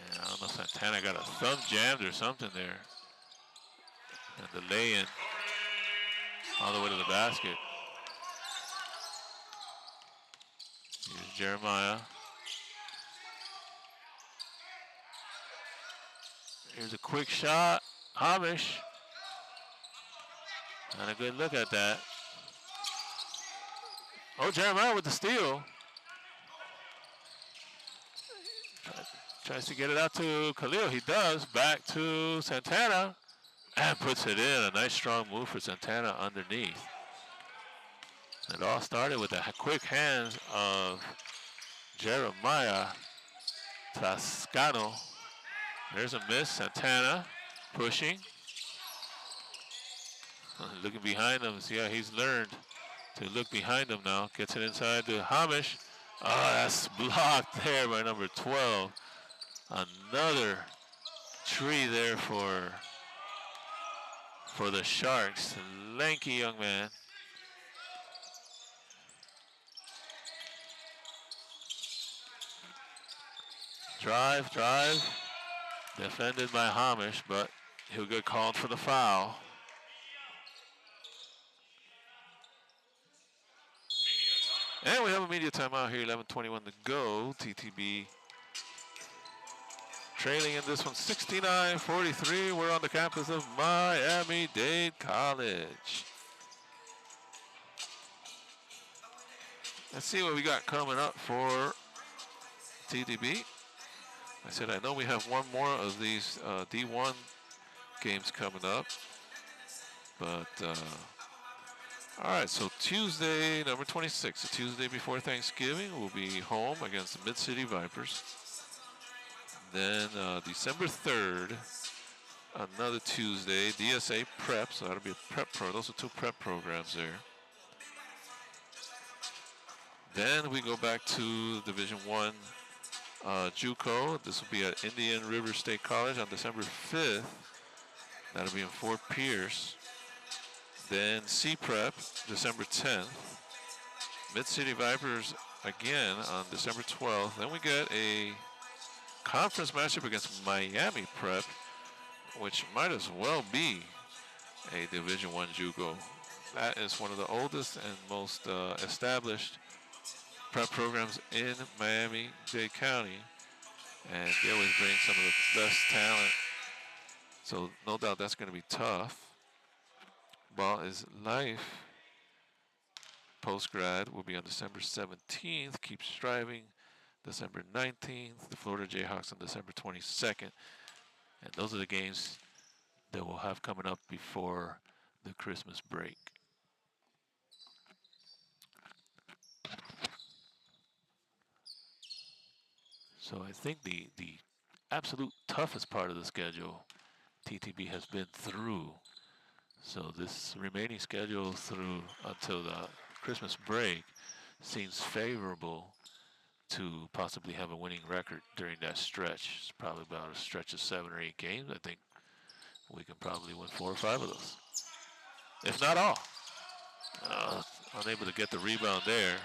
Yeah, I don't know if Santana got a thumb jammed or something there. And the lay-in all the way to the basket. Here's Jeremiah. Here's a quick shot. Hamish. And a good look at that. Oh, Jeremiah with the steal. Tries to get it out to Khalil. He does. Back to Santana. And puts it in. A nice strong move for Santana underneath. It all started with the quick hands of Jeremiah Toscano. There's a miss. Santana pushing. Looking behind him. See how he's learned to look behind him now. Gets it inside to Hamish. Oh, that's blocked there by number 12. Another tree there for the Sharks. Lanky young man. Drive. Defended by Hamish, but he'll get called for the foul. And we have a media timeout here, 11:21 to go. TTB trailing in this one, 69-43. We're on the campus of Miami-Dade College. Let's see what we got coming up for TTB. I said I know we have one more of these D1 games coming up. But, all right, so Tuesday, number 26, the Tuesday before Thanksgiving, we'll be home against the Mid-City Vipers. Then December 3rd, another Tuesday, DSA Prep, so that'll be a prep pro. Those are two prep programs there. Then we go back to Division I JUCO. This will be at Indian River State College on December 5th. That'll be in Fort Pierce. Then C Prep, December 10th. Mid-City Vipers again on December 12th. Then we get a conference matchup against Miami Prep, which might as well be a Division I JUCO. That is one of the oldest and most established prep programs in Miami-Dade County, and they always bring some of the best talent. So no doubt that's going to be tough. Ball is life. Post-grad will be on December 17th. Keep striving. December 19th. The Florida Jayhawks on December 22nd. And those are the games that we'll have coming up before the Christmas break. So I think the absolute toughest part of the schedule TTB has been through. So this remaining schedule through until the Christmas break seems favorable to possibly have a winning record during that stretch. It's probably about a stretch of 7 or 8 games. I think we can probably win 4 or 5 of those, if not all. Unable to get the rebound there.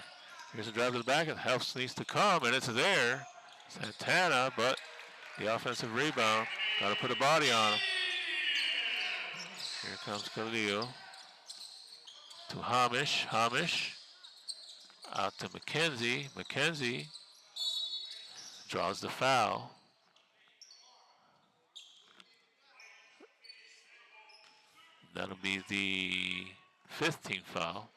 Here's a drive to the back, and help needs to come, and it's there. Santana, but the offensive rebound. Got to put a body on him. Here comes Khalil to Hamish. Hamish out to McKenzie. McKenzie draws the foul. That'll be the 5th team foul.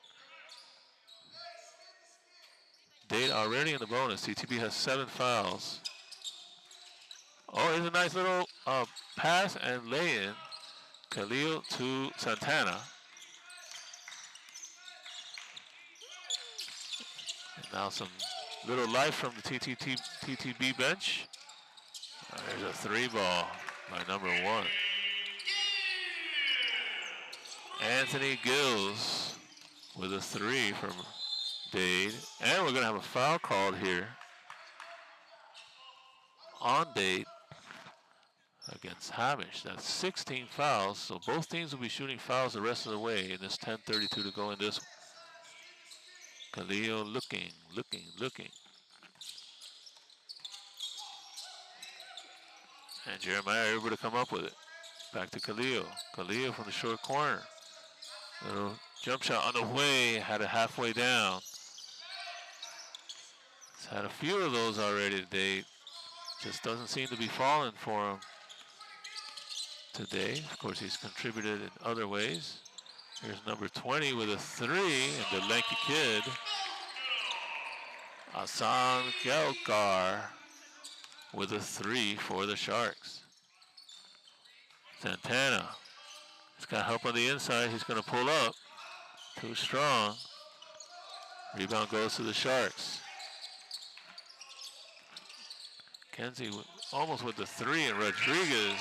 Dade already in the bonus. CTB has 7 fouls. Oh, here's a nice little pass and lay-in. Khalil to Santana. And now some little life from the TTB bench. There's a 3 ball by number 1. Anthony Gills with a 3 from Dade. And we're going to have a foul called here on Dade against Hamish. That's 16 fouls, so both teams will be shooting fouls the rest of the way in this 10:32 to go in this one. Khalil looking. And Jeremiah able to come up with it. Back to Khalil. Khalil from the short corner. Little jump shot on the way, had it halfway down. He's had a few of those already today. Just doesn't seem to be falling for him today. Of course, he's contributed in other ways. Here's number 20 with a 3, and the lanky kid, Asan Gelkar, with a 3 for the Sharks. Santana. He's got help on the inside. He's going to pull up. Too strong. Rebound goes to the Sharks. Kenzie almost with the 3, and Rodriguez.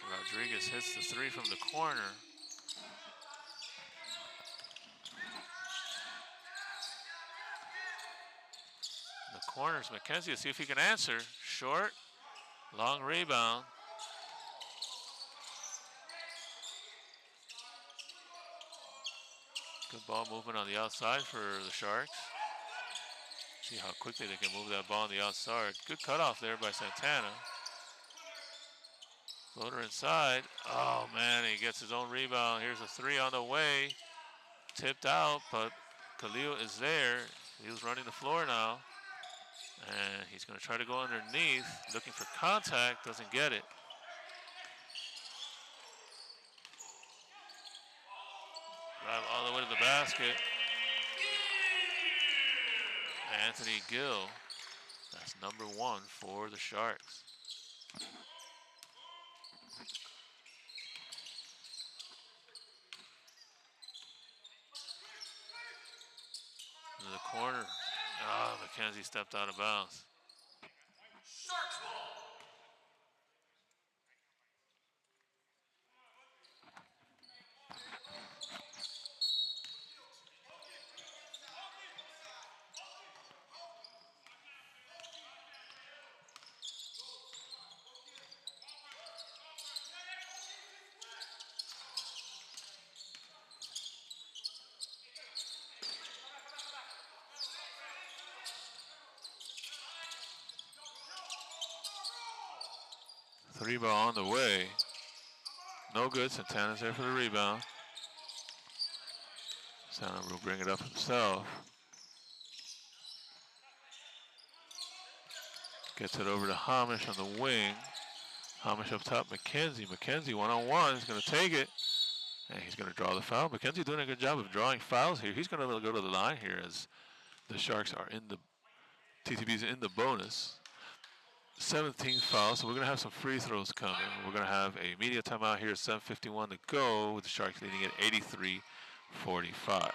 Rodriguez hits the 3 from the corner. The corners, McKenzie, see if he can answer. Short, long rebound. Good ball movement on the outside for the Sharks. See how quickly they can move that ball on the outside. Good cutoff there by Santana. Floater inside. Oh man, he gets his own rebound. Here's a 3 on the way. Tipped out, but Khalil is there. He's running the floor now. And he's going to try to go underneath, looking for contact, doesn't get it. Drive all the way to the basket. Anthony Gill, that's number 1 for the Sharks. In the corner. Oh, McKenzie stepped out of bounds. Sharks ball. Three ball on the way. No good. Santana's there for the rebound. Santana will bring it up himself. Gets it over to Hamish on the wing. Hamish up top, McKenzie. McKenzie one-on-one is going to take it. And he's going to draw the foul. McKenzie doing a good job of drawing fouls here. He's going to go to the line here as the Sharks are in the, TTB's in the bonus. 17th foul, so we're going to have some free throws coming. We're going to have a media timeout here at 7:51 to go with the Sharks leading at 83-45.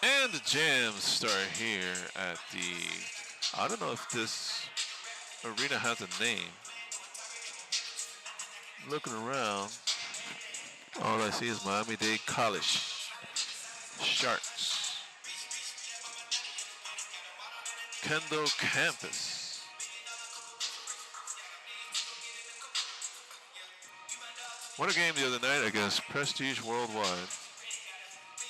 And the jams start here at the, I don't know if this arena has a name. Looking around, all I see is Miami-Dade College Sharks. Kendall Campus. What a game the other night against Prestige Worldwide.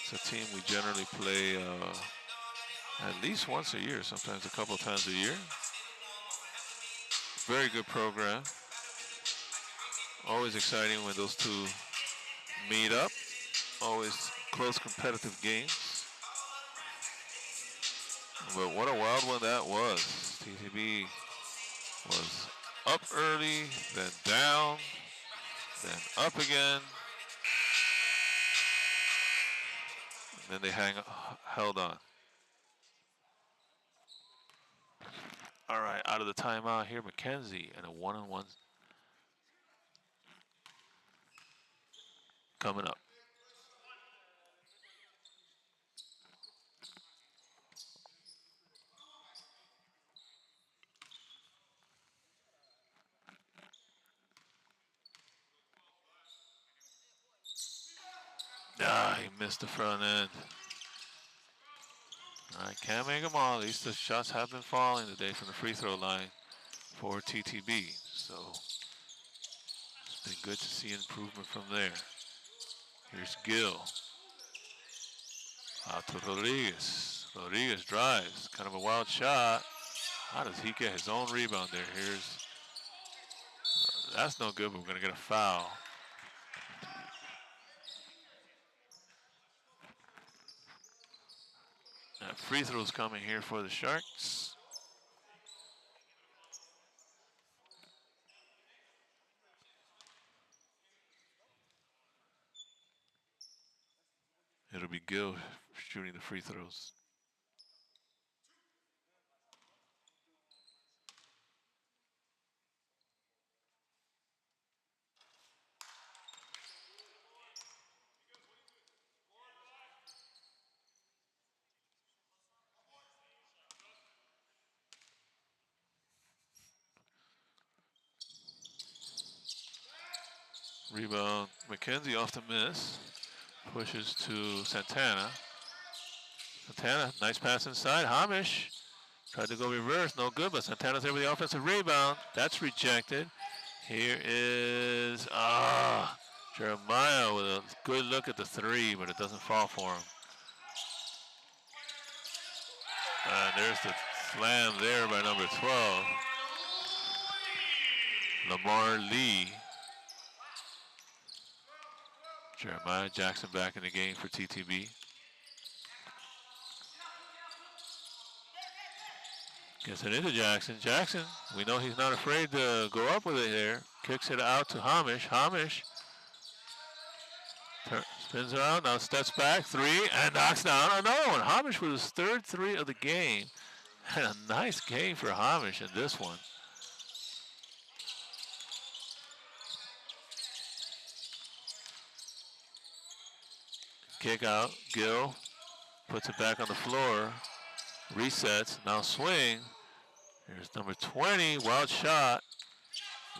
It's a team we generally play at least once a year, sometimes a couple times a year. Very good program. Always exciting when those two meet up. Always close competitive games. But what a wild one that was. TTB was up early, then down, then up again. And then they held on. All right, out of the timeout here, McKenzie and a one-on-one coming up. Ah, he missed the front end. All right, can't make them all. At least the shots have been falling today from the free throw line for TTB. So it's been good to see improvement from there. Here's Gill. Out to Rodriguez. Rodriguez drives. Kind of a wild shot. How does he get his own rebound there? That's no good, but we're going to get a foul. Free throws coming here for the Sharks. It'll be Gill shooting the free throws. Rebound, McKenzie off the miss. Pushes to Santana. Santana, nice pass inside. Hamish tried to go reverse, no good, but Santana's there with the offensive rebound. That's rejected. Here is Jeremiah with a good look at the three, but it doesn't fall for him. And there's the slam there by number 12. Lamar Lee. Jeremiah Jackson back in the game for TTB. Gets it into Jackson. Jackson, we know he's not afraid to go up with it there. Kicks it out to Hamish. Hamish spins around, now steps back, three, and knocks down another one. Hamish with his third three of the game. And a nice game for Hamish in this one. Kick out, Gill puts it back on the floor, resets, now swing. Here's number 20, wild shot,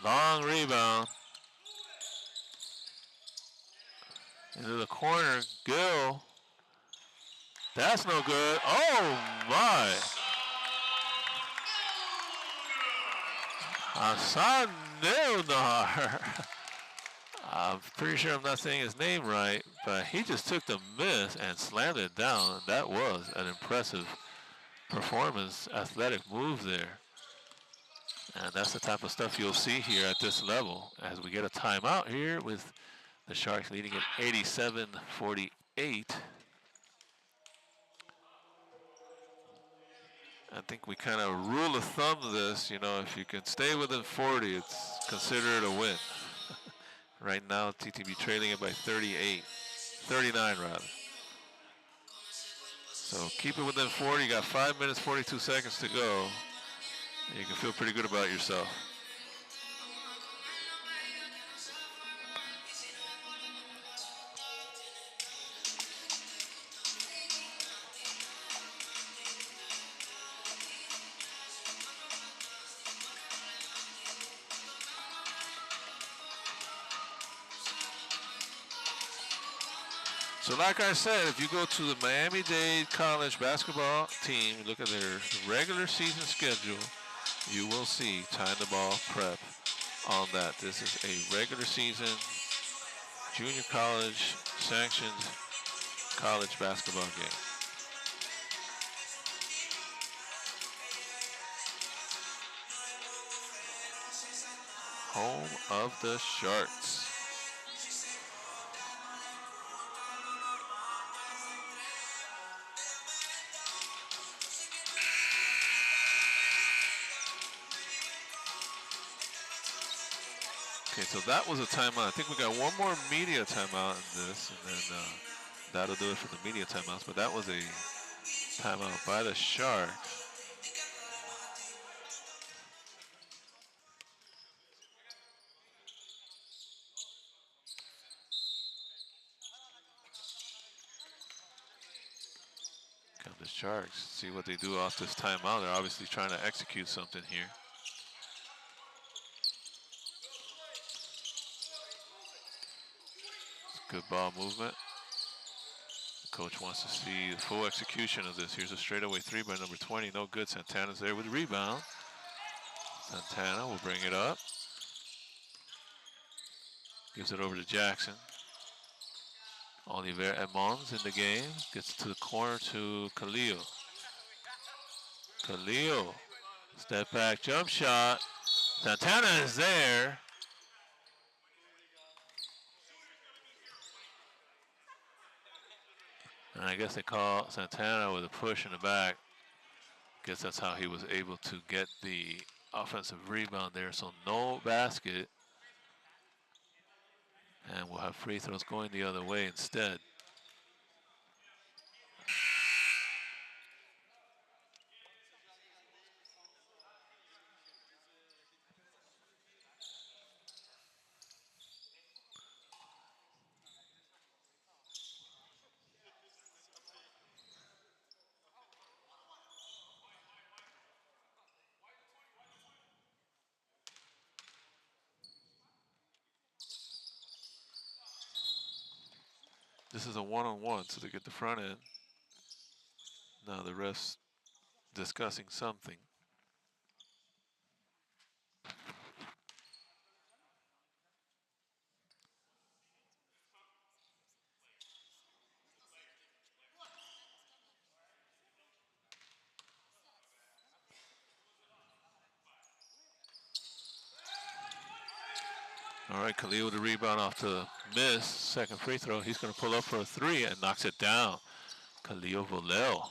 long rebound. Into the corner, Gill. That's no good. Oh my. Hassan Nildar. I'm pretty sure I'm not saying his name right, but he just took the miss and slammed it down. That was an impressive performance, athletic move there. And that's the type of stuff you'll see here at this level as we get a timeout here with the Sharks leading at 87-48. I think we kind of rule of thumb this, if you can stay within 40, it's considered a win. Right now, TTB trailing it by 38, 39 rather. So keep it within 40. You got 5 minutes, 42 seconds to go. And you can feel pretty good about yourself. So like I said, if you go to the Miami-Dade college basketball team, look at their regular season schedule, you will see Time the Ball prep on that. This is a regular season, junior college, sanctioned college basketball game. Home of the Sharks. Okay, so that was a timeout. I think we got one more media timeout in this, and then that'll do it for the media timeouts. But that was a timeout by the Sharks. Come the Sharks, see what they do off this timeout. They're obviously trying to execute something here. Good ball movement. The coach wants to see the full execution of this. Here's a straightaway three by number 20. No good. Santana's there with the rebound. Santana will bring it up. Gives it over to Jackson. Oliver Edmonds in the game. Gets to the corner to Khalil. Khalil. Step back jump shot. Santana is there. And I guess they call Santana with a push in the back. Guess that's how he was able to get the offensive rebound there. So no basket. And we'll have free throws going the other way instead. This is a one-on-one, so they get the front end. Now the refs discussing something. All right, Khalil with the rebound off the miss. Second free throw. He's going to pull up for a three and knocks it down. Khalil Volel.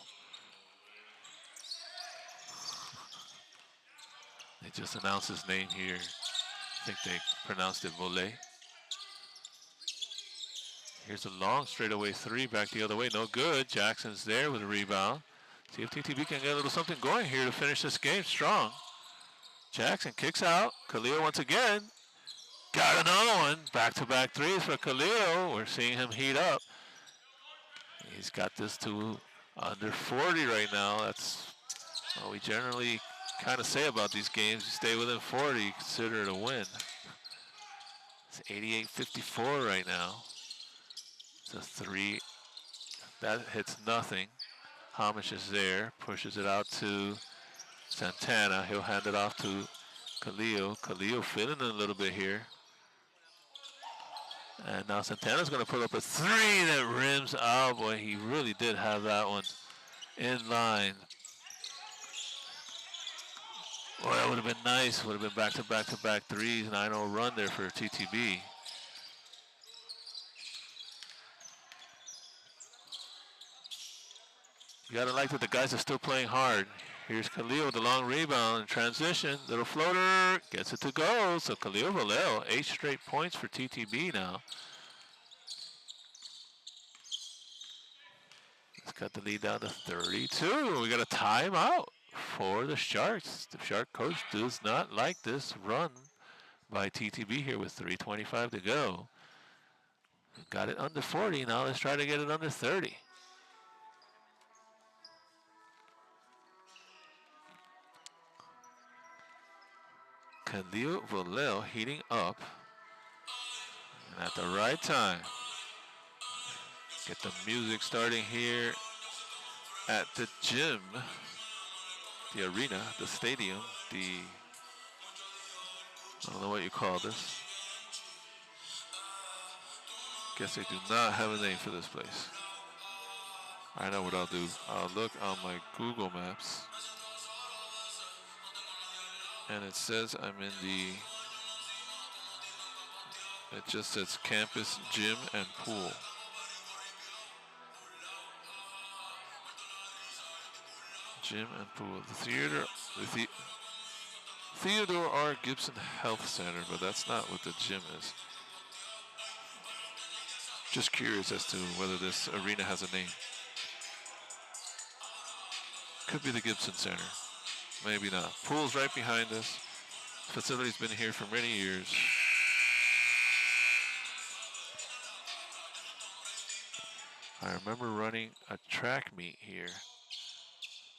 They just announced his name here. I think they pronounced it Volé. Here's a long straightaway three back the other way. No good. Jackson's there with a rebound. See if TTB can get a little something going here to finish this game strong. Jackson kicks out. Khalil once again. Got another one. Back-to-back threes for Khalil. We're seeing him heat up. He's got this to under 40 right now. That's what we generally kind of say about these games. You stay within 40, you consider it a win. It's 88-54 right now. It's a three. That hits nothing. Hamish is there. Pushes it out to Santana. He'll hand it off to Khalil. Khalil feeling a little bit here. And now Santana's going to put up a three that rims out. Boy, he really did have that one in line. Well, that would have been nice. Would have been back-to-back-to-back threes. 9-0 run there for TTB. You gotta like that the guys are still playing hard. Here's Khalil with the long rebound in transition. Little floater, gets it to go. So Khalil Vallejo, 8 straight points for TTB now. Let's cut the lead down to 32. We got a timeout for the Sharks. The Shark coach does not like this run by TTB here with 3:25 to go. Got it under 40. Now let's try to get it under 30. Khalil Vallejo heating up. And at the right time. Get the music starting here at the gym, the arena, the stadium, I don't know what you call this. Guess they do not have a name for this place. I know what I'll do. I'll look on my Google Maps. And it says I'm in it just says campus, gym, and pool. Gym and pool. The Theodore R. Gibson Health Center, but that's not what the gym is. Just curious as to whether this arena has a name. Could be the Gibson Center. Maybe not. Pool's right behind us. Facility's been here for many years. I remember running a track meet here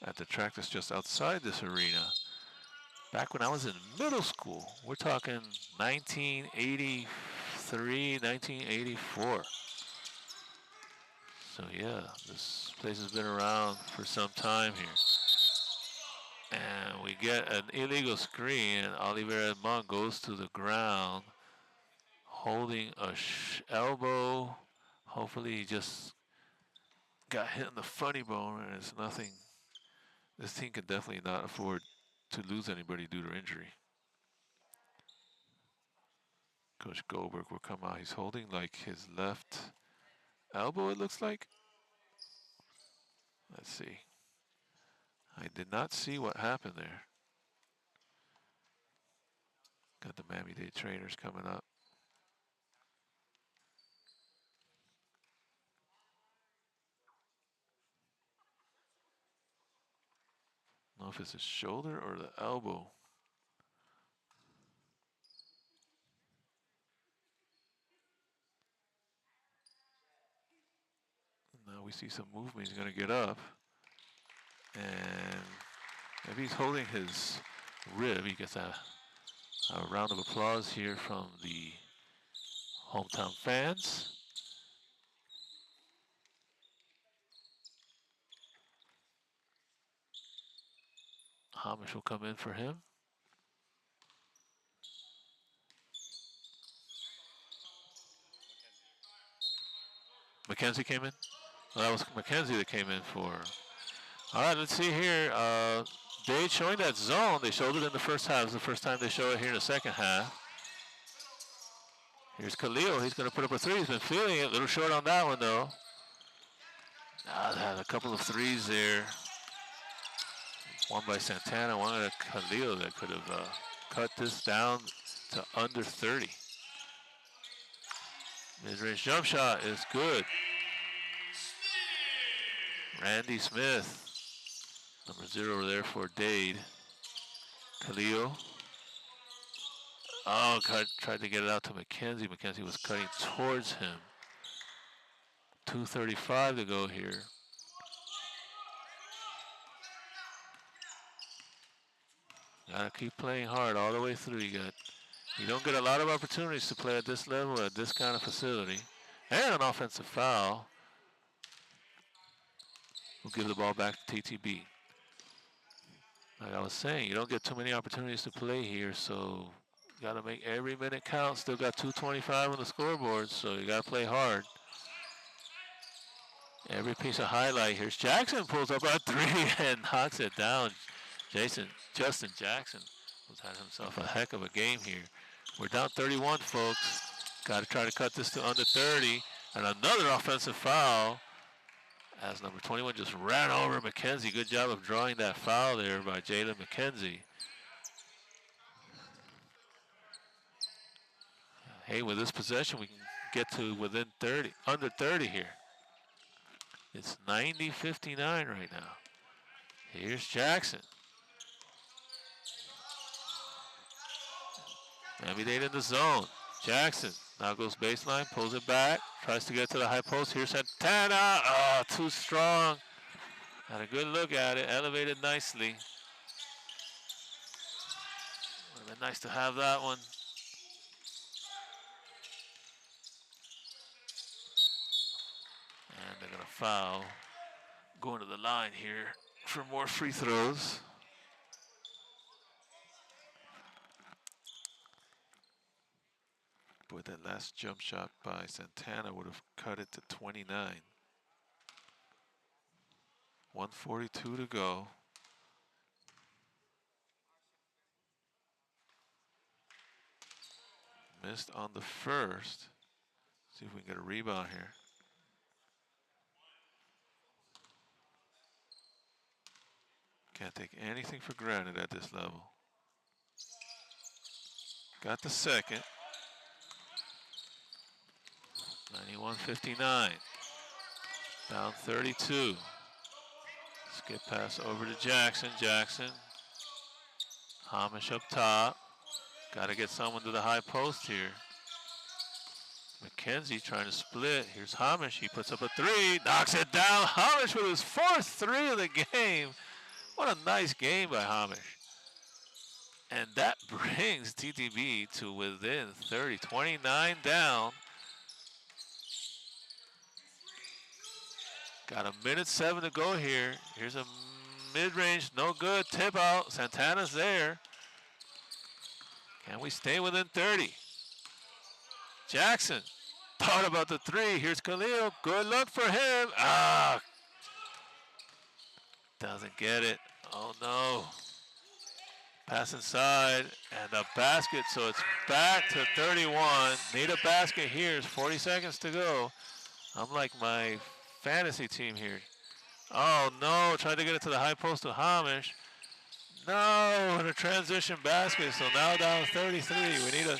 at the track that's just outside this arena back when I was in middle school. We're talking 1983, 1984. So yeah, this place has been around for some time here. And we get an illegal screen, and Oliver Edmond goes to the ground holding a elbow. Hopefully he just got hit in the funny bone, and it's nothing. This team can definitely not afford to lose anybody due to injury. Coach Goldberg will come out. He's holding like his left elbow, it looks like. Let's see. I did not see what happened there. Got the Miami-Dade trainers coming up. I don't know if it's his shoulder or the elbow. Now we see some movement. He's going to get up. And maybe he's holding his rib. He gets a round of applause here from the hometown fans. Hamish will come in for him. Mackenzie came in? Well, that was Mackenzie that came in for. All right, let's see here. Dade showing that zone. They showed it in the first half. It's the first time they show it here in the second half. Here's Khalil. He's going to put up a three. He's been feeling it. A little short on that one, though. Had a couple of threes there. One by Santana, one by Khalil that could have cut this down to under 30. Mid-range jump shot is good. Randy Smith. Number 0 there for Dade. Khalil. Oh, tried to get it out to Mackenzie. Mackenzie was cutting towards him. 2:35 to go here. Gotta keep playing hard all the way through. You don't get a lot of opportunities to play at this level, at this kind of facility. And an offensive foul. We'll give the ball back to TTB. Like I was saying, you don't get too many opportunities to play here, so you gotta make every minute count. Still got 2:25 on the scoreboard, so you gotta play hard. Every piece of highlight. Here's Jackson, pulls up a three and knocks it down. Justin Jackson, who's had himself a heck of a game here. We're down 31, folks. Got to try to cut this to under 30. And another offensive foul as number 21 just ran over McKenzie. Good job of drawing that foul there by Jalen McKenzie. Hey, with this possession, we can get to within 30, under 30 here. It's 90-59 right now. Here's Jackson. Miami-Dade in the zone. Jackson now goes baseline, pulls it back, tries to get to the high post. Here's Santana. Oh, too strong. Had a good look at it, elevated nicely. Would have been nice to have that one. And they're going to foul. Going to the line here for more free throws. Boy, that last jump shot by Santana would have cut it to 29. 1:42 to go. Missed on the first. See if we can get a rebound here. Can't take anything for granted at this level. Got the second. 91-59. Down 32. Skip pass over to Jackson. Jackson. Hamish up top. Got to get someone to the high post here. McKenzie trying to split. Here's Hamish. He puts up a three. Knocks it down. Hamish with his fourth three of the game. What a nice game by Hamish. And that brings TTB to within 30. 29 down. Got a minute 7 to go here. Here's a mid-range, no good. Tip out. Santana's there. Can we stay within 30? Jackson thought about the three. Here's Khalil. Good luck for him. Ah. Doesn't get it. Oh, no. Pass inside and a basket, so it's back to 31. Need a basket here. It's 40 seconds to go. I'm like my fantasy team here. Oh, no. Tried to get it to the high post to Hamish. No, and a transition basket, so now down 33. We need a...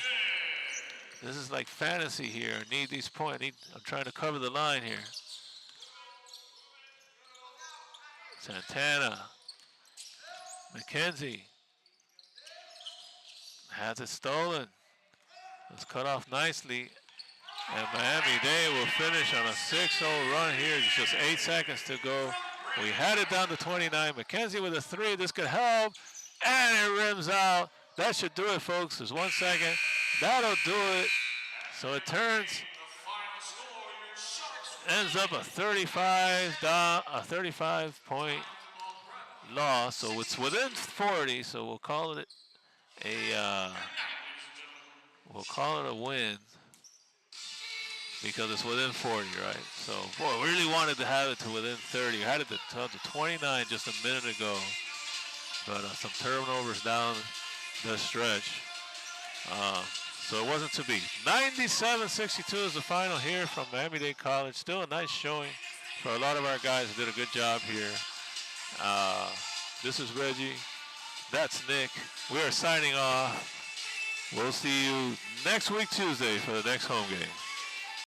This is like fantasy here. I need these points. I'm trying to cover the line here. Santana. McKenzie. Has it stolen. It's cut off nicely. And Miami-Dade will finish on a 6-0 run here. It's just 8 seconds to go. We had it down to 29. McKenzie with a three. This could help. And it rims out. That should do it, folks. There's 1 second. That'll do it. So it turns. Ends up a 35-point loss. So it's within 40. So we'll call it a win. Because it's within 40, right? So, boy, we really wanted to have it to within 30. We had it to 29 just a minute ago. But some turnovers down the stretch. So it wasn't to be. 97-62 is the final here from Miami-Dade College. Still a nice showing for a lot of our guys who did a good job here. This is Reggie. That's Nick. We are signing off. We'll see you next week, Tuesday, for the next home game.